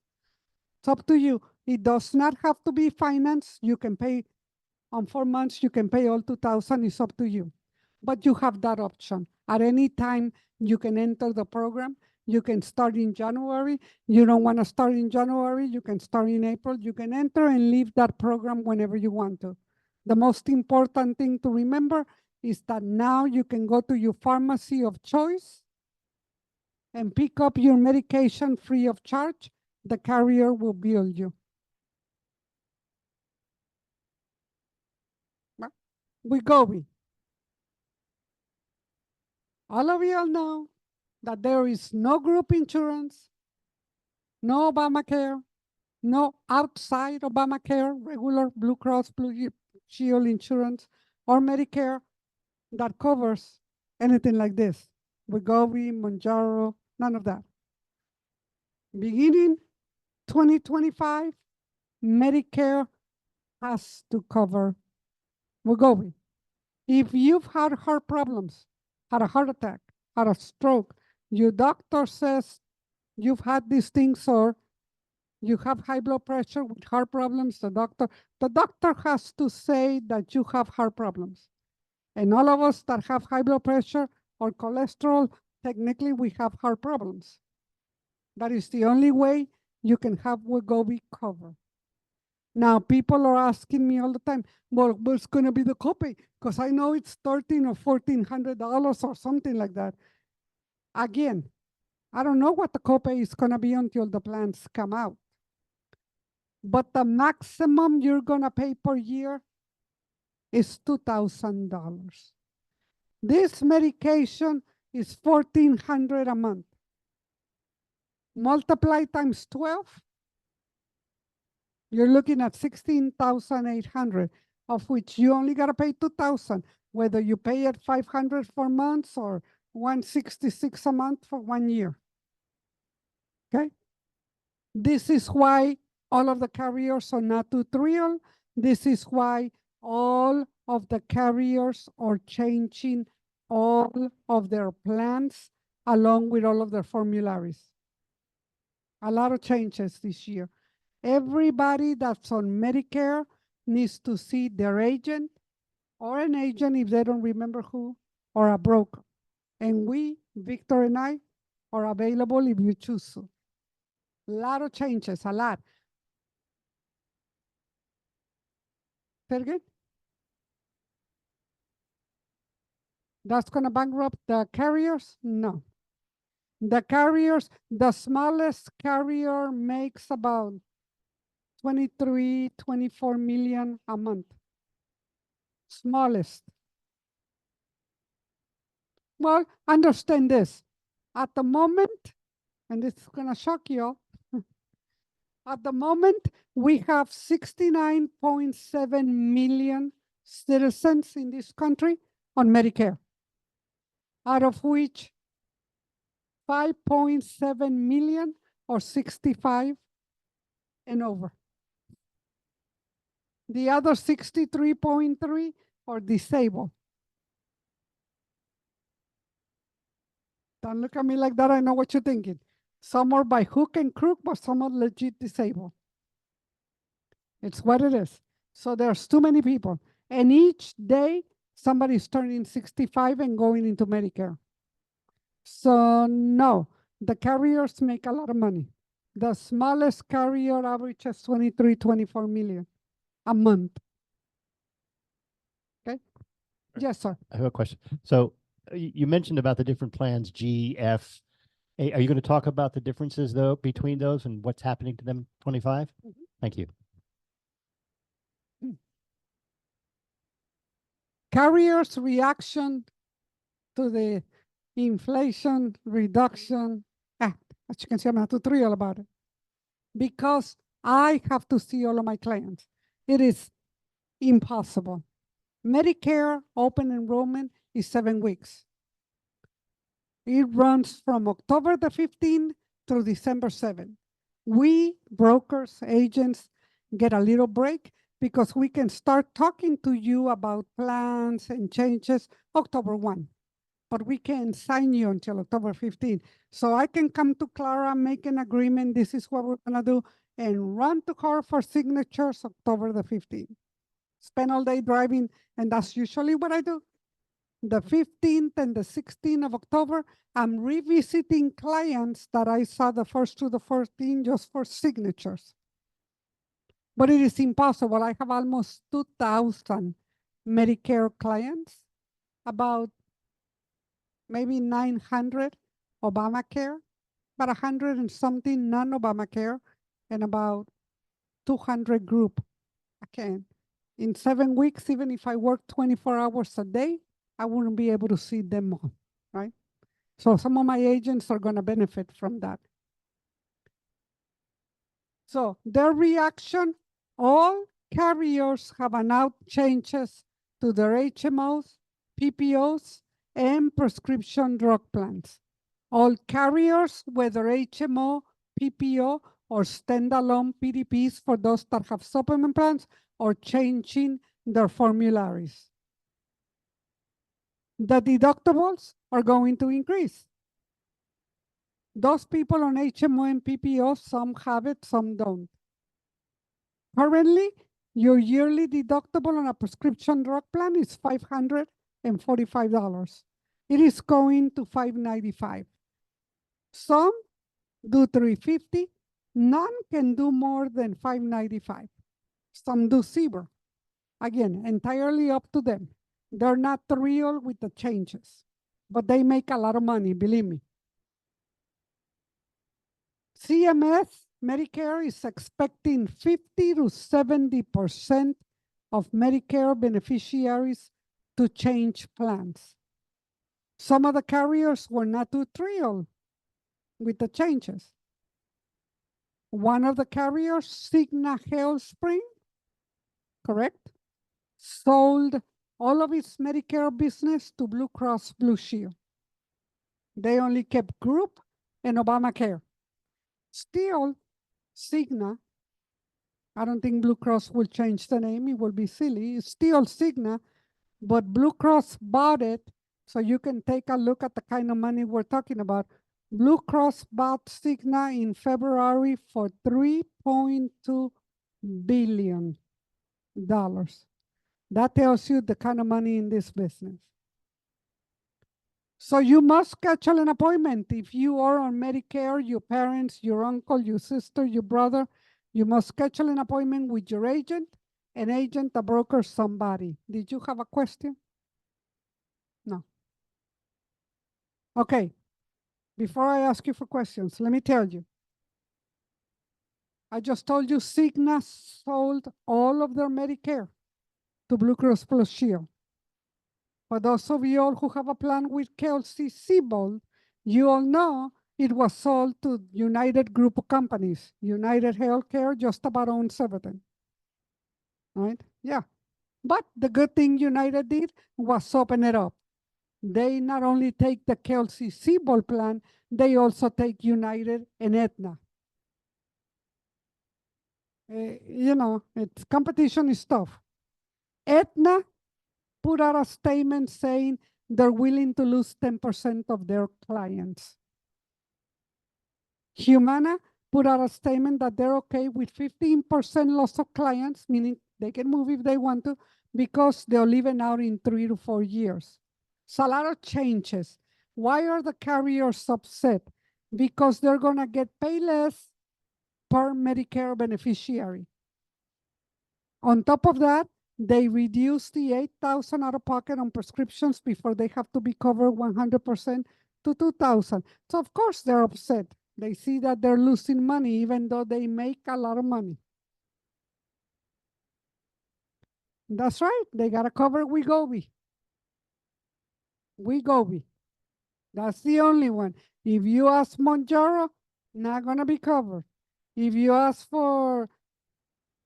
It's up to you. It does not have to be financed. You can pay on 4 months, you can pay all 2,000, it's up to you. But you have that option. At any time, you can enter the program. You can start in January. You don't want to start in January, you can start in April. You can enter and leave that program whenever you want to. The most important thing to remember is that now you can go to your pharmacy of choice and pick up your medication free of charge. The carrier will bill you. Wegovy. All of you know that there is no group insurance, no Obamacare, no outside Obamacare, regular Blue Cross Blue Shield insurance or Medicare that covers anything like this. Wegovy, Mounjaro, none of that. Beginning 2025, Medicare has to cover Wegovy. If you've had heart problems, had a heart attack, had a stroke, your doctor says you've had these things or you have high blood pressure with heart problems, the doctor has to say that you have heart problems. And all of us that have high blood pressure or cholesterol, technically we have heart problems. That is the only way you can have Wegovy covered. Now, people are asking me all the time, well, what's going to be the copay? Because I know it's $1,300 or $1,400 or something like that. Again, I don't know what the copay is going to be until the plans come out. But the maximum you're going to pay per year is $2,000. This medication is $1,400 a month. Multiply times 12, you're looking at $16,800, of which you only got to pay $2,000, whether you pay it $500 for months or $166 a month for 1 year. Okay? This is why all of the carriers are not too thrilled. This is why all of the carriers are changing all of their plans along with all of their formularies. A lot of changes this year. Everybody that's on Medicare needs to see their agent or an agent if they don't remember who, or a broker. And we, Victor and I, are available if you choose to. A lot of changes, a lot. Say it again? That's going to bankrupt the carriers? No. The carriers, the smallest carrier makes about 23, 24 million a month. Smallest. Well, understand this. At the moment, and this is going to shock you all, at the moment, we have 69.7 million citizens in this country on Medicare, out of which 5.7 million are 65 and over. The other 63.3 are disabled. Don't look at me like that. I know what you're thinking. Some are by hook and crook, but some are legit disabled. It's what it is. So there's too many people. And each day, somebody's turning 65 and going into Medicare. So no, the carriers make a lot of money. The smallest carrier averages 23, 24 million a month. Okay? Yes, sir. I have a question. So you mentioned about the different plans, G, F. Are you going to talk about the differences though between those and what's happening to them 25? Thank you. Carriers' reaction to the Inflation Reduction Act. As you can see, I'm not too thrilled about it because I have to see all of my clients. It is impossible. Medicare open enrollment is 7 weeks. It runs from October the 15th through December 7th. We, brokers, agents, get a little break because we can start talking to you about plans and changes October 1. But we can't sign you until October 15th. So I can come to Clara, make an agreement, this is what we're gonna do, and run to her for signatures October the 15th. Spend all day driving, and that's usually what I do. The 15th and the 16th of October, I'm revisiting clients that I saw the 1st to the 14th just for signatures. But it is impossible. I have almost 2,000 Medicare clients, about maybe 900 Obamacare, about 100 and something non-Obamacare, and about 200 group. Again, in 7 weeks, even if I work 24 hours a day, I wouldn't be able to see them all, right? So some of my agents are going to benefit from that. So their reaction, all carriers have announced changes to their HMOs, PPOs, and prescription drug plans. All carriers, whether HMO, PPO, or standalone PDPs for those that have supplement plans, are changing their formularies. The deductibles are going to increase. Those people on HMO and PPO, some have it, some don't. Currently, your yearly deductible on a prescription drug plan is $545. It is going to $595. Some do $350. None can do more than $595. Some do zero. Again, entirely up to them. They're not thrilled with the changes, but they make a lot of money, believe me. CMS, Medicare is expecting 50 to 70% of Medicare beneficiaries to change plans. Some of the carriers were not too thrilled with the changes. One of the carriers, Cigna Health Spring, correct, sold all of its Medicare business to Blue Cross Blue Shield. They only kept group and Obamacare. Still, Cigna, I don't think Blue Cross will change the name, it will be silly. It's still Cigna, but Blue Cross bought it, so you can take a look at the kind of money we're talking about. Blue Cross bought Cigna in February for $3.2 billion. That tells you the kind of money in this business. So you must schedule an appointment. If you are on Medicare, your parents, your uncle, your sister, your brother, you must schedule an appointment with your agent, an agent, a broker, somebody. Did you have a question? No. Okay. Before I ask you for questions, let me tell you. I just told you Cigna sold all of their Medicare to Blue Cross Blue Shield. For those of you all who have a plan with Kelsey-Seybold, you all know it was sold to United Group of Companies. United Healthcare just about owns everything. Right? Yeah. But the good thing United did was open it up. They not only take the Kelsey-Seybold plan, they also take United and Aetna. You know, it's competition is tough. Aetna put out a statement saying they're willing to lose 10% of their clients. Humana put out a statement that they're okay with 15% loss of clients, meaning they can move if they want to, because they'll leave out in 3 to 4 years. So a lot of changes. Why are the carriers upset? Because they're gonna get paid less per Medicare beneficiary. On top of that, they reduce the $8,000 out of pocket on prescriptions before they have to be covered 100% to $2,000. So of course they're upset. They see that they're losing money even though they make a lot of money. That's right, they gotta cover Wegovy. Wegovy. That's the only one. If you ask Mounjaro, not gonna be covered. If you ask for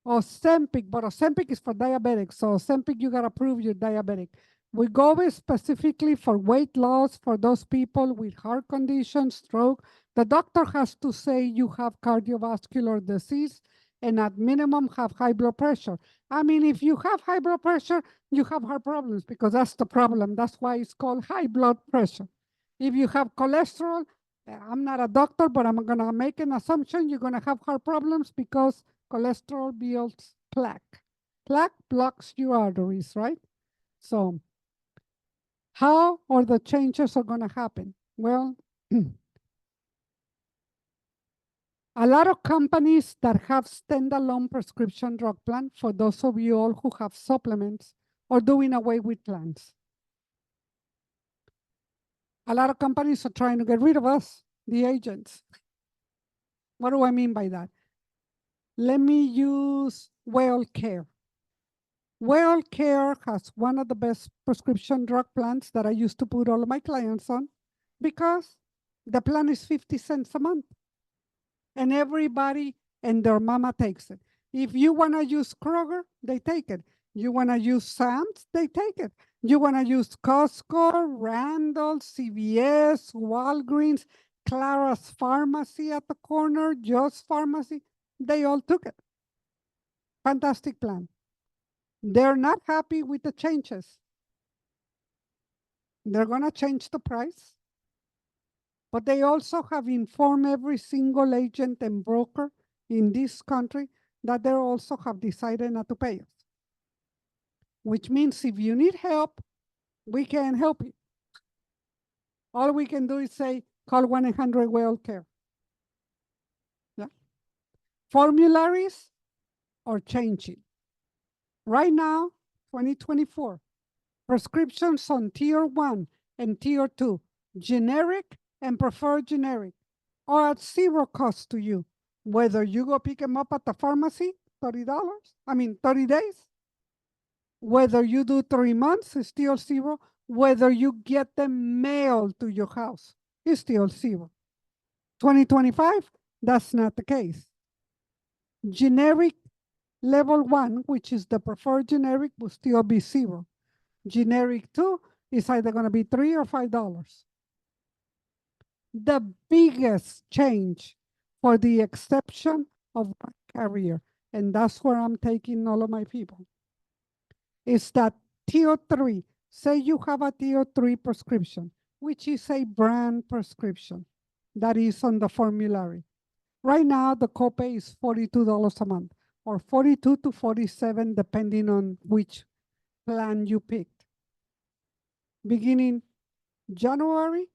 Ozempic, but Ozempic is for diabetics, so Ozempic you gotta prove you're diabetic. Wegovy specifically for weight loss for those people with heart conditions, stroke. The doctor has to say you have cardiovascular disease and at minimum have high blood pressure. I mean, if you have high blood pressure, you have heart problems because that's the problem. That's why it's called high blood pressure. If you have cholesterol, I'm not a doctor, but I'm gonna make an assumption you're gonna have heart problems because cholesterol builds plaque. Plaque blocks your arteries, right? So how are the changes are gonna happen? Well, a lot of companies that have standalone prescription drug plan, for those of you all who have supplements, are doing away with plans. A lot of companies are trying to get rid of us, the agents. What do I mean by that? Let me use Well Care. Well Care has one of the best prescription drug plans that I used to put all of my clients on because the plan is 50 cents a month. And everybody and their mama takes it. If you want to use Kroger, they take it. You want to use Sam's, they take it. You want to use Costco, Randall, CVS, Walgreens, Clara's Pharmacy at the corner, Joe's Pharmacy, they all took it. Fantastic plan. They're not happy with the changes. They're going to change the price. But they also have informed every single agent and broker in this country that they also have decided not to pay us. Which means if you need help, we can help you. All we can do is say, call 1-800-WELL-CARE. Yeah. Formularies are changing. Right now, 2024, prescriptions on tier 1 and tier 2, generic and preferred generic, are at zero cost to you. Whether you go pick them up at the pharmacy, $30, 30 days. Whether you do 3 months, it's still zero. Whether you get them mailed to your house, it's still zero. 2025, that's not the case. Generic level 1, which is the preferred generic, will still be zero. Generic 2 is either going to be $3 or $5. The biggest change, for the exception of one carrier, and that's where I'm taking all of my people, is that tier 3, say you have a tier 3 prescription, which is a brand prescription that is on the formulary. Right now, the copay is $42 a month, or $42 to $47, depending on which plan you picked. Beginning January,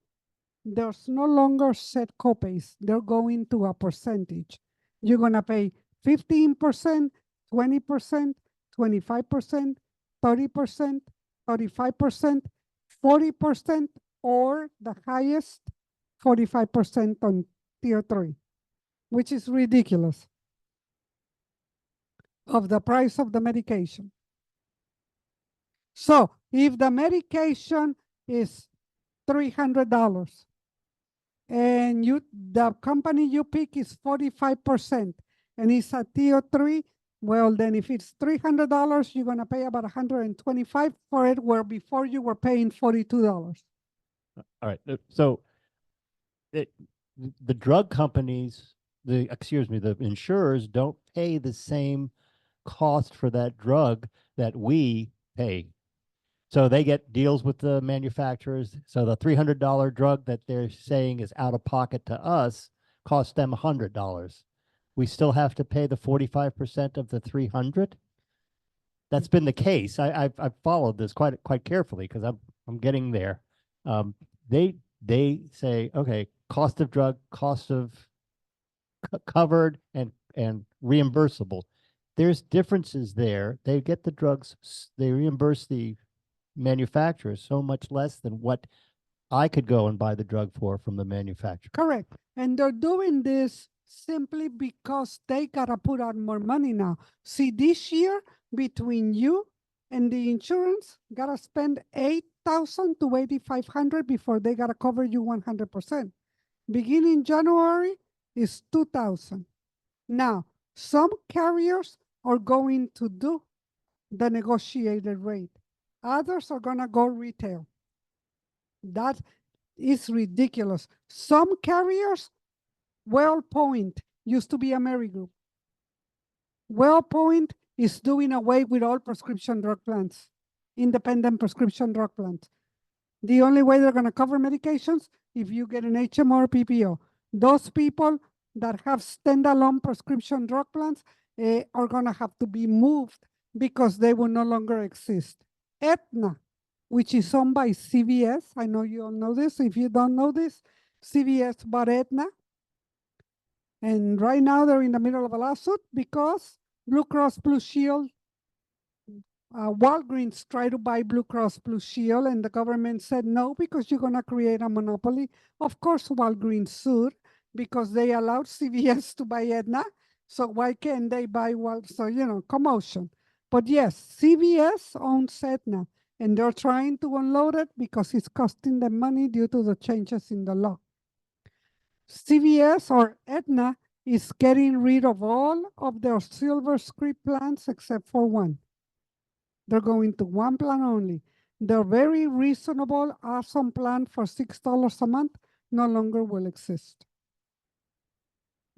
there's no longer set copays. They're going to a percentage. You're going to pay 15%, 20%, 25%, 30%, 35%, 40%, or the highest 45% on tier 3, which is ridiculous, of the price of the medication. So if the medication is $300 and the company you pick is 45% and it's a tier 3, well, then if it's $300, you're going to pay about $125 for it, where before you were paying $42. All right. So the drug companies, the insurers don't pay the same cost for that drug that we pay. So they get deals with the manufacturers. So the $300 drug that they're saying is out of pocket to us costs them $100. We still have to pay the 45% of the 300. That's been the case. I've followed this quite carefully because I'm getting there. They say, okay, cost of drug, cost of covered and reimbursable. There's differences there. They get the drugs, they reimburse the manufacturer so much less than what I could go and buy the drug for from the manufacturer. Correct. And they're doing this simply because they gotta put out more money now. See, this year, between you and the insurance, gotta spend $8,000 to $8,500 before they gotta cover you 100%. Beginning January is $2,000. Now, some carriers are going to do the negotiated rate. Others are gonna go retail. That is ridiculous. Some carriers, WellPoint used to be Amerigroup. WellPoint is doing away with all prescription drug plans, independent prescription drug plans. The only way they're gonna cover medications, if you get an HMO or PPO. Those people that have standalone prescription drug plans are gonna have to be moved because they will no longer exist. Aetna, which is owned by CVS. I know you all know this. If you don't know this, CVS bought Aetna. And right now they're in the middle of a lawsuit because Blue Cross Blue Shield, Walgreens tried to buy Blue Cross Blue Shield and the government said no because you're going to create a monopoly. Of course, Walgreens sued because they allowed CVS to buy Aetna. So why can't they buy commotion. But yes, CVS owns Aetna, and they're trying to unload it because it's costing them money due to the changes in the law. CVS or Aetna is getting rid of all of their silver script plans except for one. They're going to one plan only. Their very reasonable, awesome plan for $6 a month no longer will exist.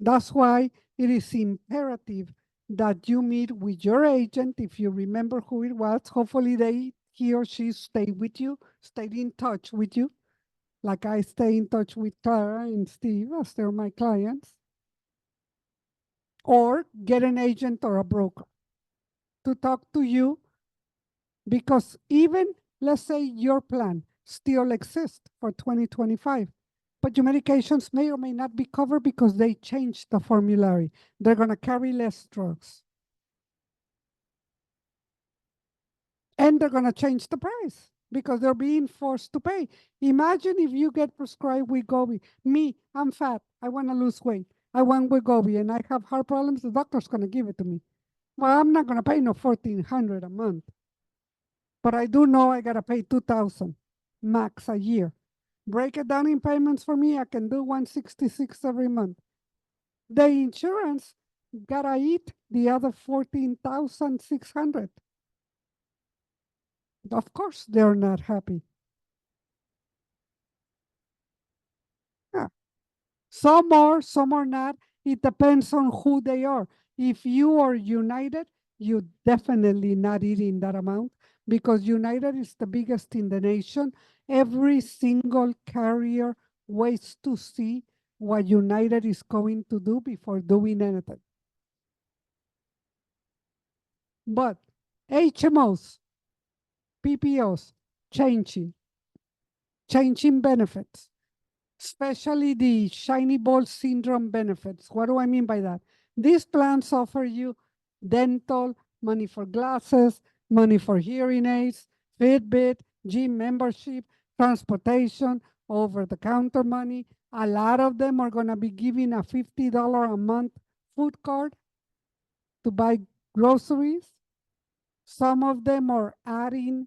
That's why it is imperative that you meet with your agent, if you remember who it was. Hopefully he or she stayed with you, stayed in touch with you. like I stay in touch with Clara and Steve as they're my clients, or get an agent or a broker to talk to you, because even, let's say, your plan still exists for 2025, but your medications may or may not be covered because they changed the formulary. They're going to carry less drugs. And they're going to change the price because they're being forced to pay. Imagine if you get prescribed Wegovy. Me, I'm fat. I want to lose weight. I want Wegovy and I have heart problems. The doctor's going to give it to me. Well, I'm not going to pay no $1,400 a month. But I do know I got to pay $2,000 max a year. Break it down in payments for me. I can do $166 every month. The insurance got to eat the other $14,600. Of course, they're not happy. Yeah. Some are not. It depends on who they are. If you are United, you definitely not eating that amount because United is the biggest in the nation. Every single carrier waits to see what United is going to do before doing anything. But HMOs, PPOs, changing benefits, especially the shiny ball syndrome benefits. What do I mean by that? These plans offer you dental, money for glasses, money for hearing aids, Fitbit, gym membership, transportation, over-the-counter money. A lot of them are going to be giving a $50 a month food card to buy groceries. Some of them are adding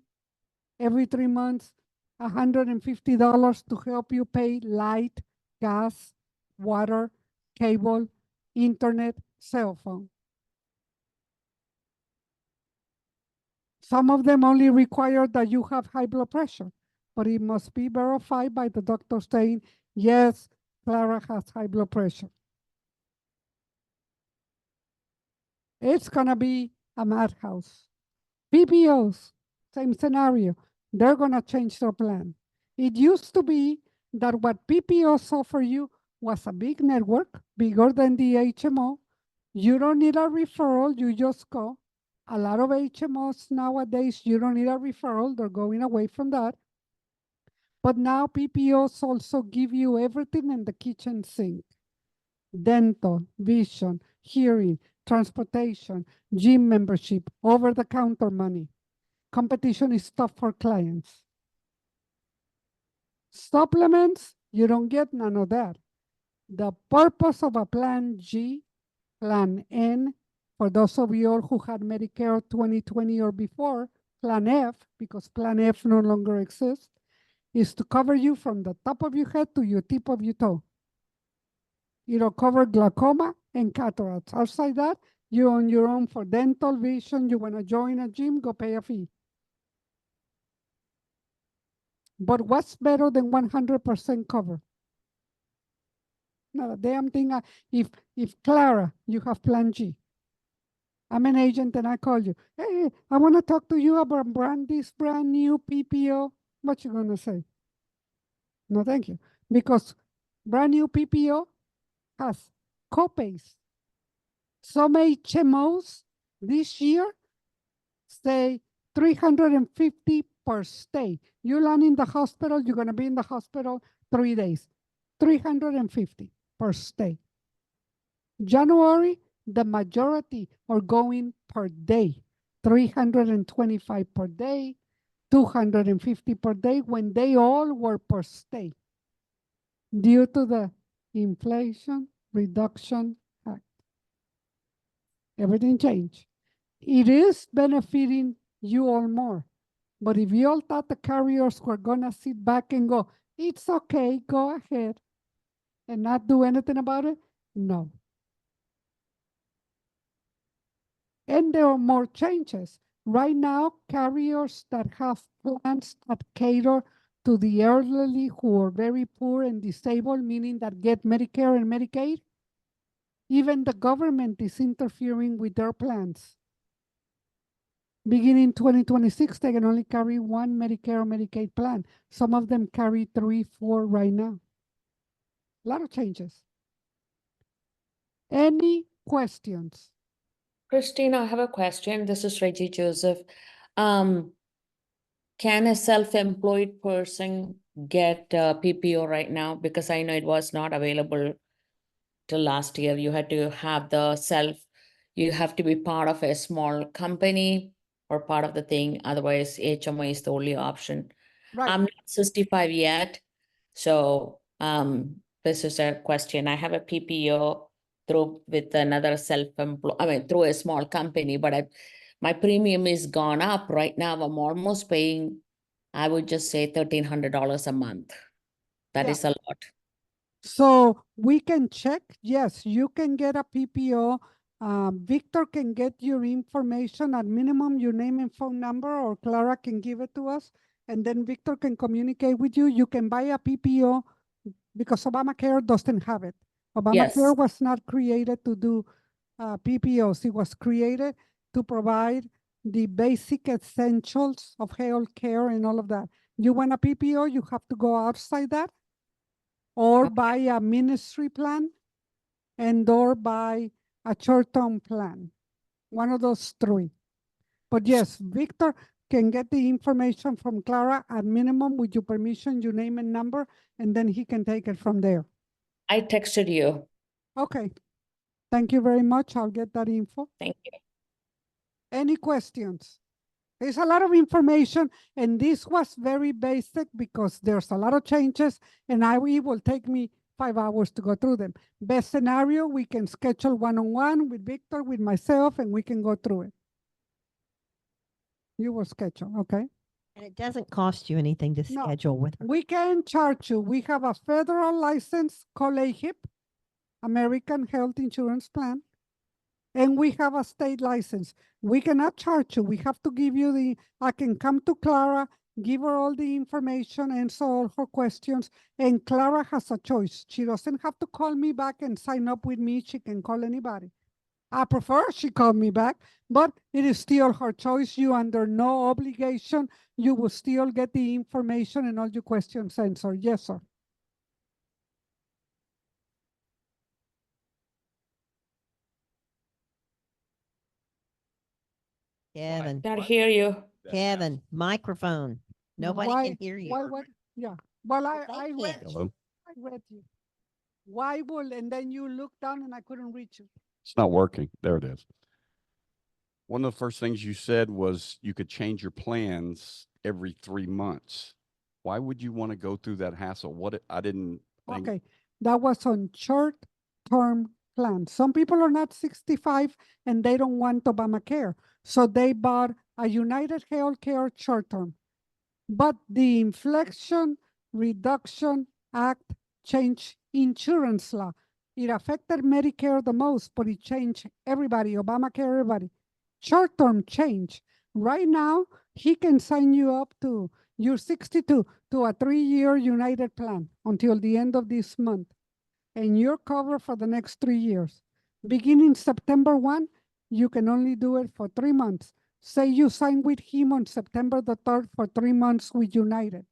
every 3 months $150 to help you pay light, gas, water, cable, internet, cell phone. Some of them only require that you have high blood pressure, but it must be verified by the doctor saying, yes, Clara has high blood pressure. It's going to be a madhouse. PPOs, same scenario. They're going to change their plan. It used to be that what PPOs offer you was a big network, bigger than the HMO. You don't need a referral, you just go. A lot of HMOs nowadays, you don't need a referral, they're going away from that. But now PPOs also give you everything in the kitchen sink. Dental, vision, hearing, transportation, gym membership, over-the-counter money. Competition is tough for clients. Supplements, you don't get none of that. The purpose of a Plan G, Plan N, for those of you who had Medicare 2020 or before, Plan F, because Plan F no longer exists, is to cover you from the top of your head to your tip of your toe. It'll cover glaucoma and cataracts. Outside that, you're on your own for dental, vision. You want to join a gym, go pay a fee. But what's better than 100% cover? Not a damn thing. If Clara, you have Plan G, I'm an agent and I call you, hey, I want to talk to you about this brand new PPO. What you gonna say? No, thank you. Because brand new PPO has copays. Some HMOs this year say $350 per stay. You land in the hospital, you're going to be in the hospital 3 days. $350 per stay. January, the majority are going per day. $325 per day, $250 per day, when they all were per stay. Due to the Inflation Reduction Act. Everything changed. It is benefiting you all more. But if you all thought the carriers were going to sit back and go, it's okay, go ahead, and not do anything about it, no. And there are more changes. Right now, carriers that have plans that cater to the elderly who are very poor and disabled, meaning that get Medicare and Medicaid, even the government is interfering with their plans. Beginning 2026, they can only carry one Medicare or Medicaid plan. Some of them carry 3, 4 right now. A lot of changes. Any questions? Christine, I have a question. This is Reggie Joseph. Um, can a self-employed person get PPO right now? Because I know it was not available till last year. You had to have you have to be part of a small company or part of the thing. Otherwise, HMO is the only option. Right. I'm not 65 yet. So this is a question. I have a PPO with another through a small company, but my premium is gone up. Right now, I'm almost paying, I would just say $1,300 a month. That Yeah. is a lot. So we can check. Yes, you can get a PPO. Victor can get your information at minimum, your name and phone number, or Clara can give it to us. And then Victor can communicate with you. You can buy a PPO because Obamacare doesn't have it. Obamacare Yes. was not created to do PPOs. It was created to provide the basic essentials of health care and all of that. You want a PPO, you have to go outside that or buy a ministry plan and or buy a short-term plan. One of those three. But yes, Victor can get the information from Clara at minimum with your permission, your name and number, and then he can take it from there. I texted you. Okay. Thank you very much. I'll get that info. Thank you. Any questions? There's a lot of information, and this was very basic because there's a lot of changes, and it will take me 5 hours to go through them. Best scenario, we can schedule one-on-one with Victor, with myself, and we can go through it. You will schedule, okay? And it doesn't cost you anything to No. schedule with her. We can charge you. We have a federal license called AHIP, American Health Insurance Plan, and we have a state license. We cannot charge you. We have to give you I can come to Clara, give her all the information, answer all her questions, and Clara has a choice. She doesn't have to call me back and sign up with me. She can call anybody. I prefer she call me back, but it is still her choice. You under no obligation. You will still get the information and all your questions answered. Yes, sir. Kevin, Not hear you. Kevin, microphone. Nobody Why- can hear you. What? Yeah. Well, Well, I they read can't. you. Hello? I read you. Why will, and then you look down and I couldn't reach you. It's not working. There it is. One of the first things you said was you could change your plans every 3 months. Why would you want to go through that hassle? I didn't think. Okay, that was on short-term plan. Some people are not 65 and they don't want Obamacare. So they bought a United Healthcare short-term. But the Inflation Reduction Act changed insurance law. It affected Medicare the most, but it changed everybody, Obamacare, everybody. Short-term change. Right now, he can sign you up to, you're 62, to a 3-year United plan until the end of this month. And you're covered for the next 3 years. Beginning September 1, you can only do it for 3 months. Say you sign with him on September the 3rd for 3 months with United.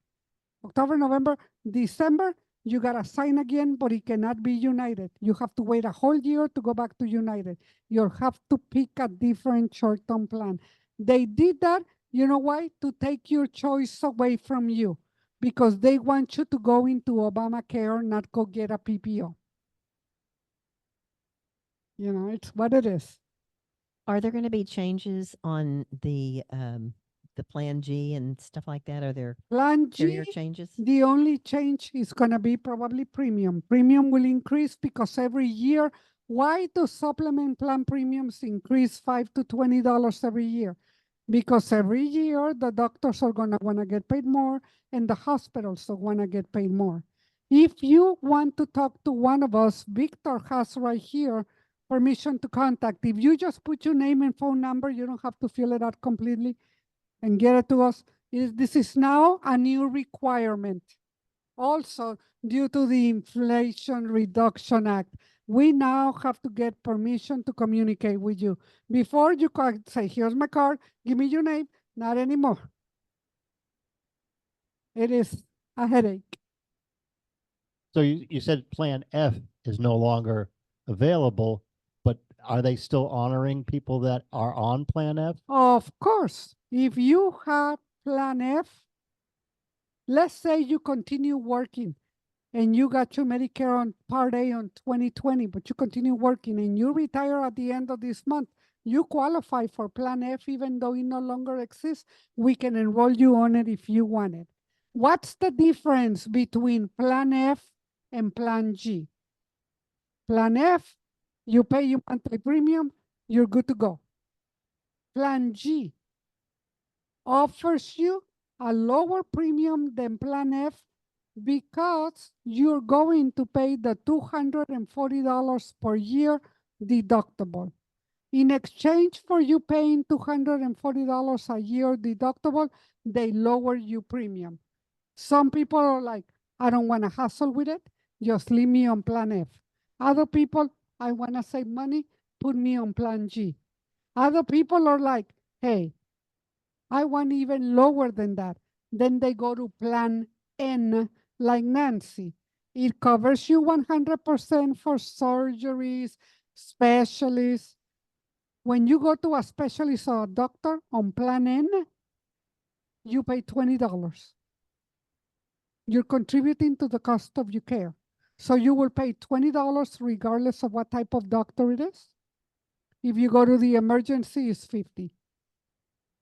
October, November, December, you gotta sign again, but it cannot be United. You have to wait a whole year to go back to United. You'll have to pick a different short-term plan. They did that, you know why? To take your choice away from you, because they want you to go into Obamacare, not go get a PPO. You know, it's what it is. Are there going to be changes on the Plan G and stuff like that? Are there Plan G, carrier changes? the only change is gonna be probably premium. Premium will increase because every year, why do supplement plan premiums increase $5 to $20 every year? Because every year the doctors are gonna wanna get paid more and the hospitals are wanna get paid more. If you want to talk to one of us, Victor has right here permission to contact. If you just put your name and phone number, you don't have to fill it out completely and get it to us. This is now a new requirement. Also, due to the Inflation Reduction Act, We now have to get permission to communicate with you. Before you could say, here's my card, give me your name, not anymore. It is a headache. So you said Plan F is no longer available, but are they still honoring people that are on Plan F? Of course, if you have Plan F, let's say you continue working and you got your Medicare on Part A on 2020, but you continue working and you retire at the end of this month, you qualify for Plan F even though it no longer exists. We can enroll you on it if you want it. What's the difference between Plan F and Plan G? Plan F, you pay your monthly premium, you're good to go. Plan G offers you a lower premium than Plan F because you're going to pay the $240 per year deductible. In exchange for you paying $240 a year deductible, they lower your premium. Some people are like, I don't want to hassle with it. Just leave me on Plan F. Other people, I want to save money. Put me on Plan G. Other people are like, hey, I want even lower than that. Then they go to Plan N, like Nancy. It covers you 100% for surgeries, specialists. When you go to a specialist or a doctor on Plan N, you pay $20. You're contributing to the cost of your care. So you will pay $20 regardless of what type of doctor it is. If you go to the emergency, it's $50.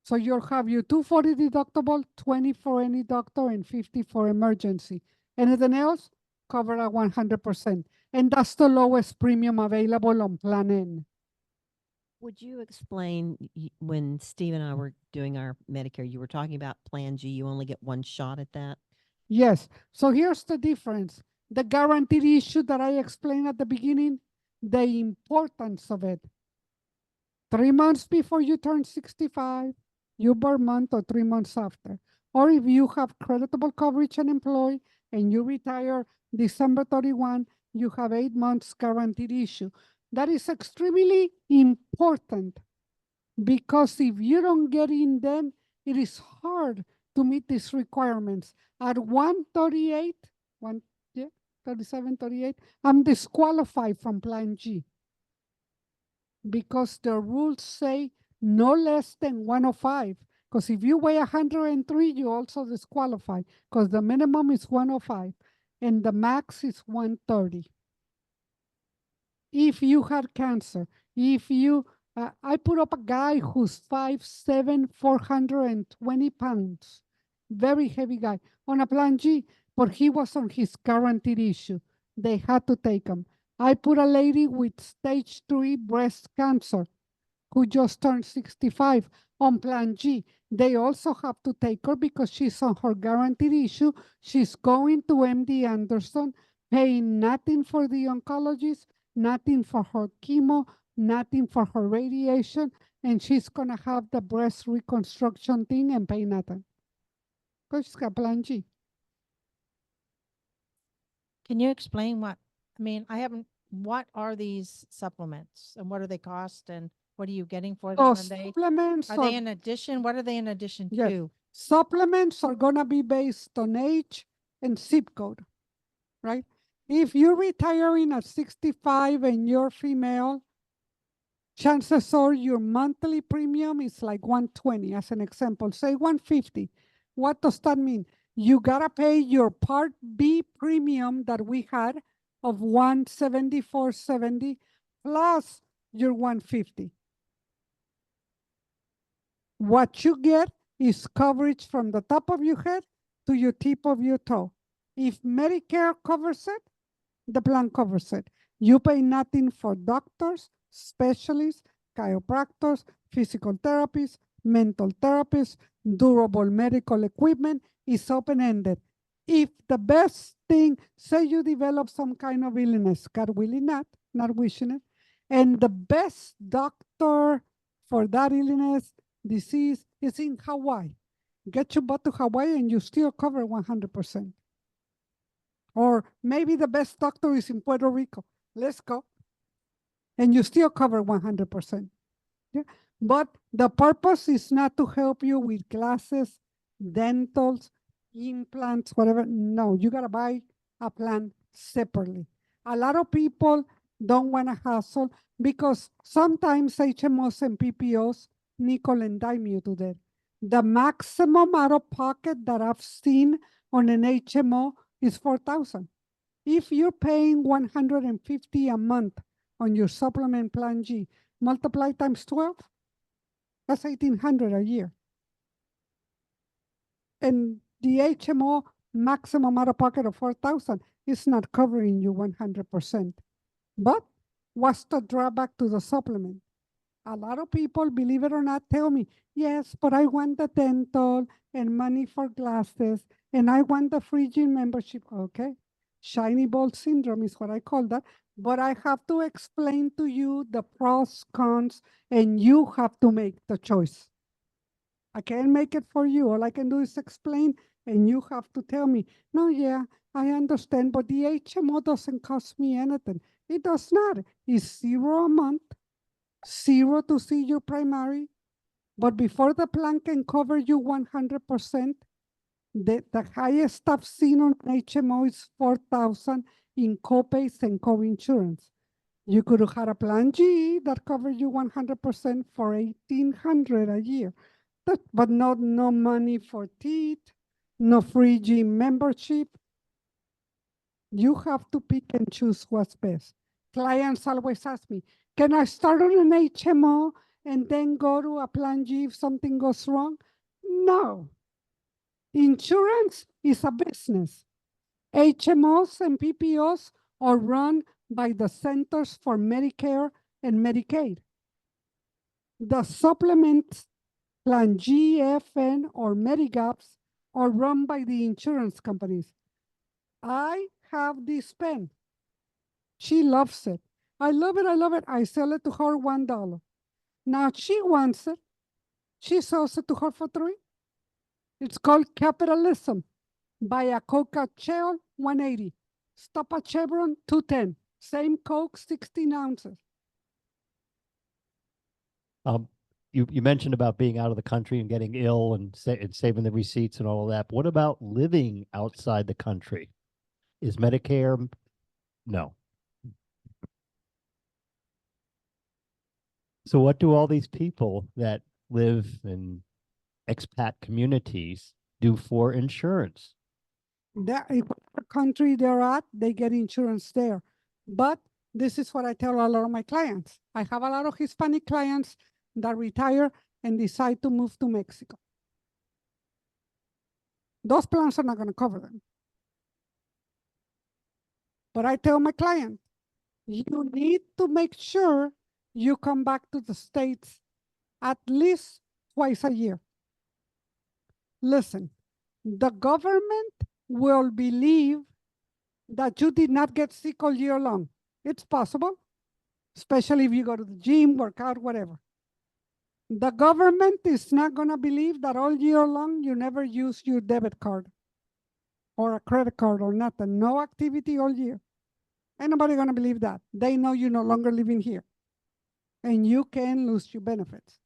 So you'll have your $240 deductible, $20 for any doctor, and $50 for emergency. Anything else, covered at 100%. And that's the lowest premium available on Plan N. Would you explain when Steve and I were doing our Medicare, you were talking about Plan G, you only get one shot at that? Yes. So here's the difference. The guaranteed issue that I explained at the beginning, the importance of it. 3 months before you turn 65, you birth month, or 3 months after. Or if you have creditable coverage and employee and you retire December 31, you have 8 months guaranteed issue. That is extremely important because if you don't get in then, it is hard to meet these requirements. At 138, 37, 38, I'm disqualified from Plan G because the rules say no less than 105. Because if you weigh 103, you also disqualify because the minimum is 105 and the max is 130. If you had cancer, if you, I put up a guy who's 5'7", 420 pounds, very heavy guy, on a Plan G, but he was on his guaranteed issue. They had to take him. I put a lady with stage 3 breast cancer who just turned 65 on Plan G. They also have to take her because she's on her guaranteed issue. She's going to MD Anderson, paying nothing for the oncologist, nothing for her chemo, nothing for her radiation, and she's gonna have the breast reconstruction thing and pay nothing. Because she's got Plan G. Can you explain what, I mean, I haven't, what are these supplements and what do they cost and what are you getting for them? So Are they, supplements are they in addition? What are they in addition Yes. to? Supplements are gonna be based on age and zip code, right? If you're retiring at 65 and you're female, chances are your monthly premium is like 120 as an example, say 150. What does that mean? You gotta pay your Part B premium that we had of 174.70 plus your 150. What you get is coverage from the top of your head to your tip of your toe. If Medicare covers it, the plan covers it. You pay nothing for doctors, specialists, chiropractors, physical therapists, mental therapists, durable medical equipment. Is open-ended. If the best thing, say you develop some kind of illness, God willing not wishing it, and the best doctor for that illness, disease is in Hawaii. Get your butt to Hawaii and you still cover 100%. Or maybe the best doctor is in Puerto Rico. Let's go. and you still cover 100%. Yeah, but the purpose is not to help you with glasses, dentals, implants, whatever. No, you gotta buy a plan separately. A lot of people don't want to hassle because sometimes HMOs and PPOs nickel and dime you to that. The maximum out of pocket that I've seen on an HMO is 4,000. If you're paying 150 a month on your supplement plan G, multiply times 12, that's 1,800 a year. And the HMO maximum out of pocket of 4,000 is not covering you 100%. But what's the drawback to the supplement? A lot of people, believe it or not, tell me, yes, but I want the dental and money for glasses, and I want the free gym membership. Okay, shiny ball syndrome is what I call that. But I have to explain to you the pros, cons, and you have to make the choice. I can't make it for you. All I can do is explain, and you have to tell me, no, yeah, I understand, but the HMO doesn't cost me anything. It does not. It's $0 a month, 0 to see your primary. But before the plan can cover you 100%, the highest I've seen on HMO is 4,000 in copays and co-insurance. You could have had a plan G that covered you 100% for 1,800 a year. But no money for teeth, no free gym membership. You have to pick and choose what's best. Clients always ask me, can I start on an HMO and then go to a plan G if something goes wrong? No. Insurance is a business. HMOs and PPOs are run by the Centers for Medicare and Medicaid. The supplements, Plan G, FN, or Medigaps are run by the insurance companies. I have this pen. She loves it. I love it, I love it. I sell it to her $1. Now she wants it. She sells it to her for $3. It's called capitalism. Buy a Coca Shell, 180. Stop at Chevron, 210. Same Coke, 16 ounces. You mentioned about being out of the country and getting ill and saving the receipts and all of that. But what about living outside the country? Is Medicare? No. So what do all these people that live in expat communities do for insurance? That, in whatever country they're at, they get insurance there. But this is what I tell a lot of my clients. I have a lot of Hispanic clients that retire and decide to move to Mexico. Those plans are not going to cover them. But I tell my client, you need to make sure you come back to the States at least twice a year. Listen, the government will believe that you did not get sick all year long. It's possible, especially if you go to the gym, work out, whatever. The government is not going to believe that all year long you never use your debit card or a credit card or nothing. No activity all year. Ain't nobody going to believe that. They know you're no longer living here and you can lose your benefits.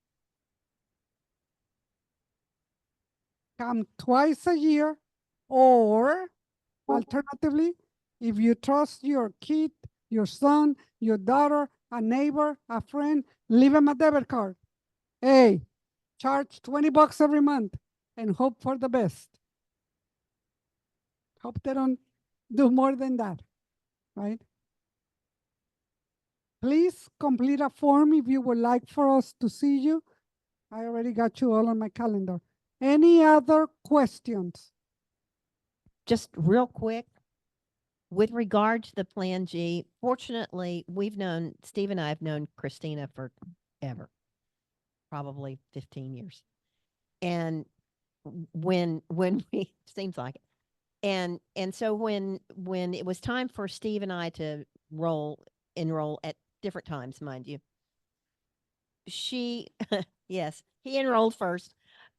Come twice a year, or alternatively, if you trust your kid, your son, your daughter, a neighbor, a friend, leave them a debit card. Hey, charge $20 every month and hope for the best. Hope they don't do more than that, right? Please complete a form if you would like for us to see you. I already got you all on my calendar. Any other questions? Just real quick, with regard to the Plan G, fortunately, Steve and I have known Christina forever, probably 15 years. And when we, seems like it. And so when it was time for Steve and I to enroll at different times, mind you, yes, he enrolled first.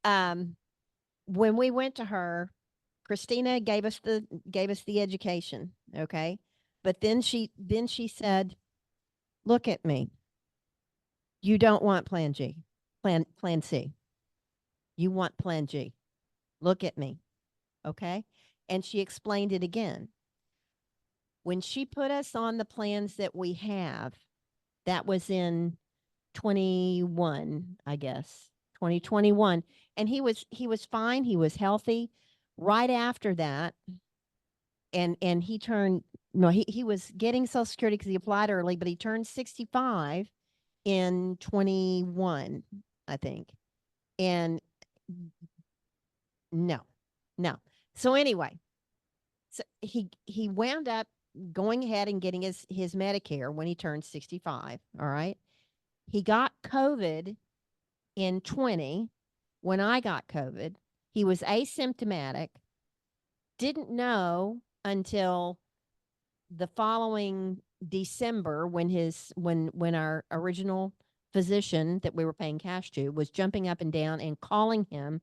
When we went to her, Christina gave us the education, okay? But then she said, look at me. You don't want Plan G, Plan C. You want Plan G. Look at me. Okay. And she explained it again. When she put us on the plans that we have, that was in 21, I guess, 2021. And he was fine. He was healthy. Right after that, and he turned, no, he was getting Social Security because he applied early, but he turned 65 in 21, I think. And no. So anyway, so he wound up going ahead and getting his Medicare when he turned 65. All right. He got COVID in 20 when I got COVID. He was asymptomatic, didn't know until the following December when our original physician that we were paying cash to was jumping up and down and calling him.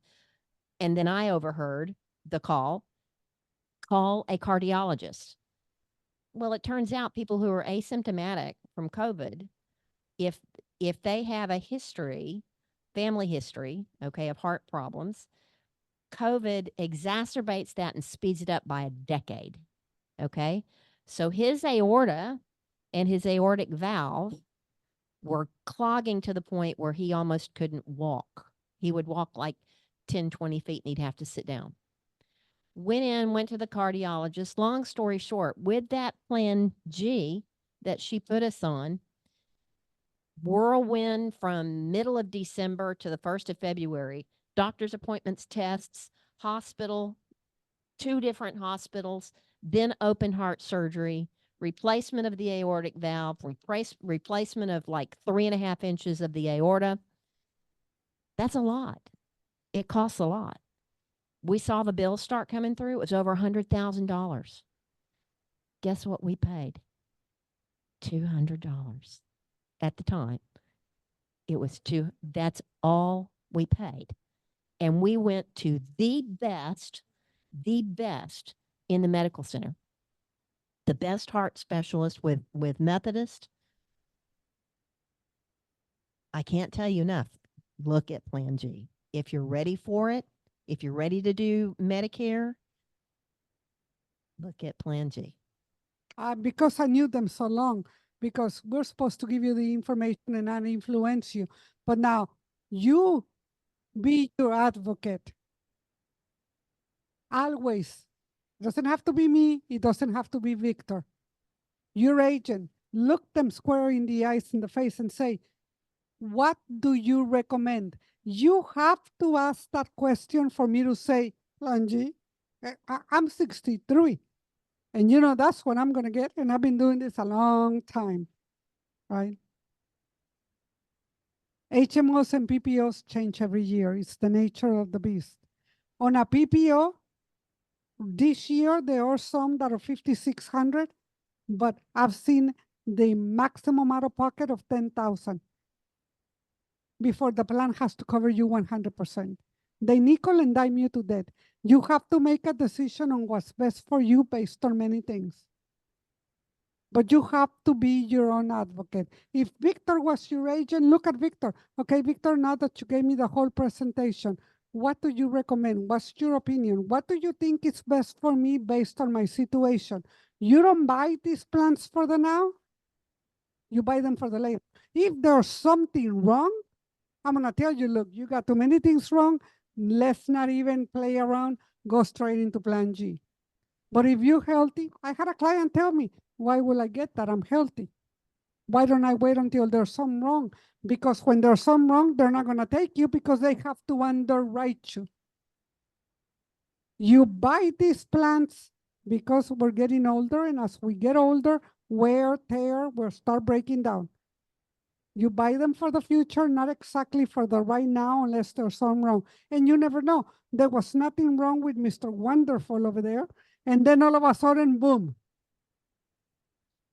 And then I overheard the call a cardiologist. Well, it turns out people who are asymptomatic from COVID, if they have a history, family history, okay, of heart problems, COVID exacerbates that and speeds it up by a decade. Okay. So his aorta and his aortic valve were clogging to the point where he almost couldn't walk. He would walk like 10, 20 feet and he'd have to sit down. Went to the cardiologist. Long story short, with that Plan G that she put us on, whirlwind from middle of December to the 1st of February, doctor's appointments, tests, hospital, 2 different hospitals, then open heart surgery, replacement of the aortic valve, replacement of like 3.5 inches of the aorta. That's a lot. It costs a lot. We saw the bills start coming through. It was over $100,000. Guess what we paid? $200 at the time. It was that's all we paid. And we went to the best in the medical center. The best heart specialist with Methodist. I can't tell you enough. Look at Plan G. If you're ready for it, if you're ready to do Medicare, look at Plan G. Because I knew them so long, because we're supposed to give you the information and not influence you. But now you be your advocate. Always. It doesn't have to be me. It doesn't have to be Victor. Your agent. Look them square in the eyes, in the face, and say, what do you recommend? You have to ask that question for me to say, Plan G, I'm 63. And you know, that's what I'm going to get. And I've been doing this a long time, right? HMOs and PPOs change every year. It's the nature of the beast. On a PPO, this year, there are some that are 5,600, but I've seen the maximum out of pocket of 10,000 before the plan has to cover you 100%. They nickel and dime you to death. You have to make a decision on what's best for you based on many things. But you have to be your own advocate. If Victor was your agent, look at Victor. Okay, Victor, now that you gave me the whole presentation, what do you recommend? What's your opinion? What do you think is best for me based on my situation? You don't buy these plans for the now, you buy them for the later. If there's something wrong, I'm going to tell you, look, you got too many things wrong. Let's not even play around. Go straight into Plan G. But if you're healthy, I had a client tell me, why will I get that? I'm healthy. Why don't I wait until there's something wrong? Because when there's something wrong, they're not going to take you because they have to underwrite you. You buy these plans because we're getting older, and as we get older, wear, tear, will start breaking down. You buy them for the future, not exactly for the right now, unless there's something wrong. And you never know. There was nothing wrong with Mr. Wonderful over there. And then all of a sudden, boom.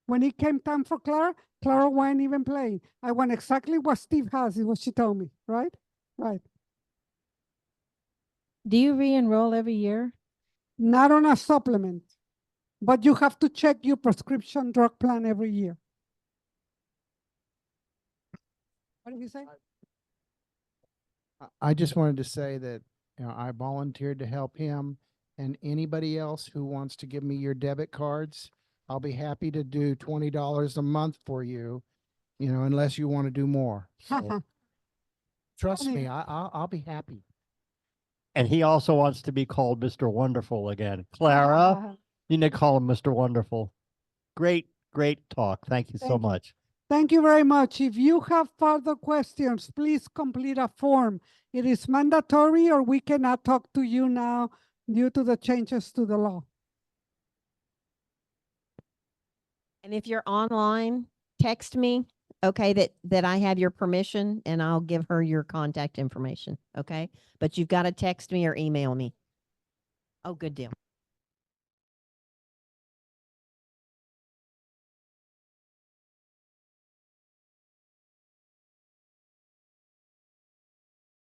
When it came time for Clara, Clara wasn't even playing. I want exactly what Steve has, is what she told me, right? Right. Do you re-enroll every year? Not on a supplement, but you have to check your prescription drug plan every year. What did he say? I just wanted to say that, you know, I volunteered to help him, and anybody else who wants to give me your debit cards, I'll be happy to do $20 a month for you, you know, unless you want to do more. So trust me, I'll be happy. And he also wants to be called Mr. Wonderful again. Clara, you need to call him Mr. Wonderful. Great, great talk. Thank you so Thank you. much. Thank you very much. If you have further questions, please complete a form. It is mandatory, or we cannot talk to you now due to the changes to the law. And if you're online, text me, okay, that I have your permission, and I'll give her your contact information, okay? But you've got to text me or email me. Oh, good deal.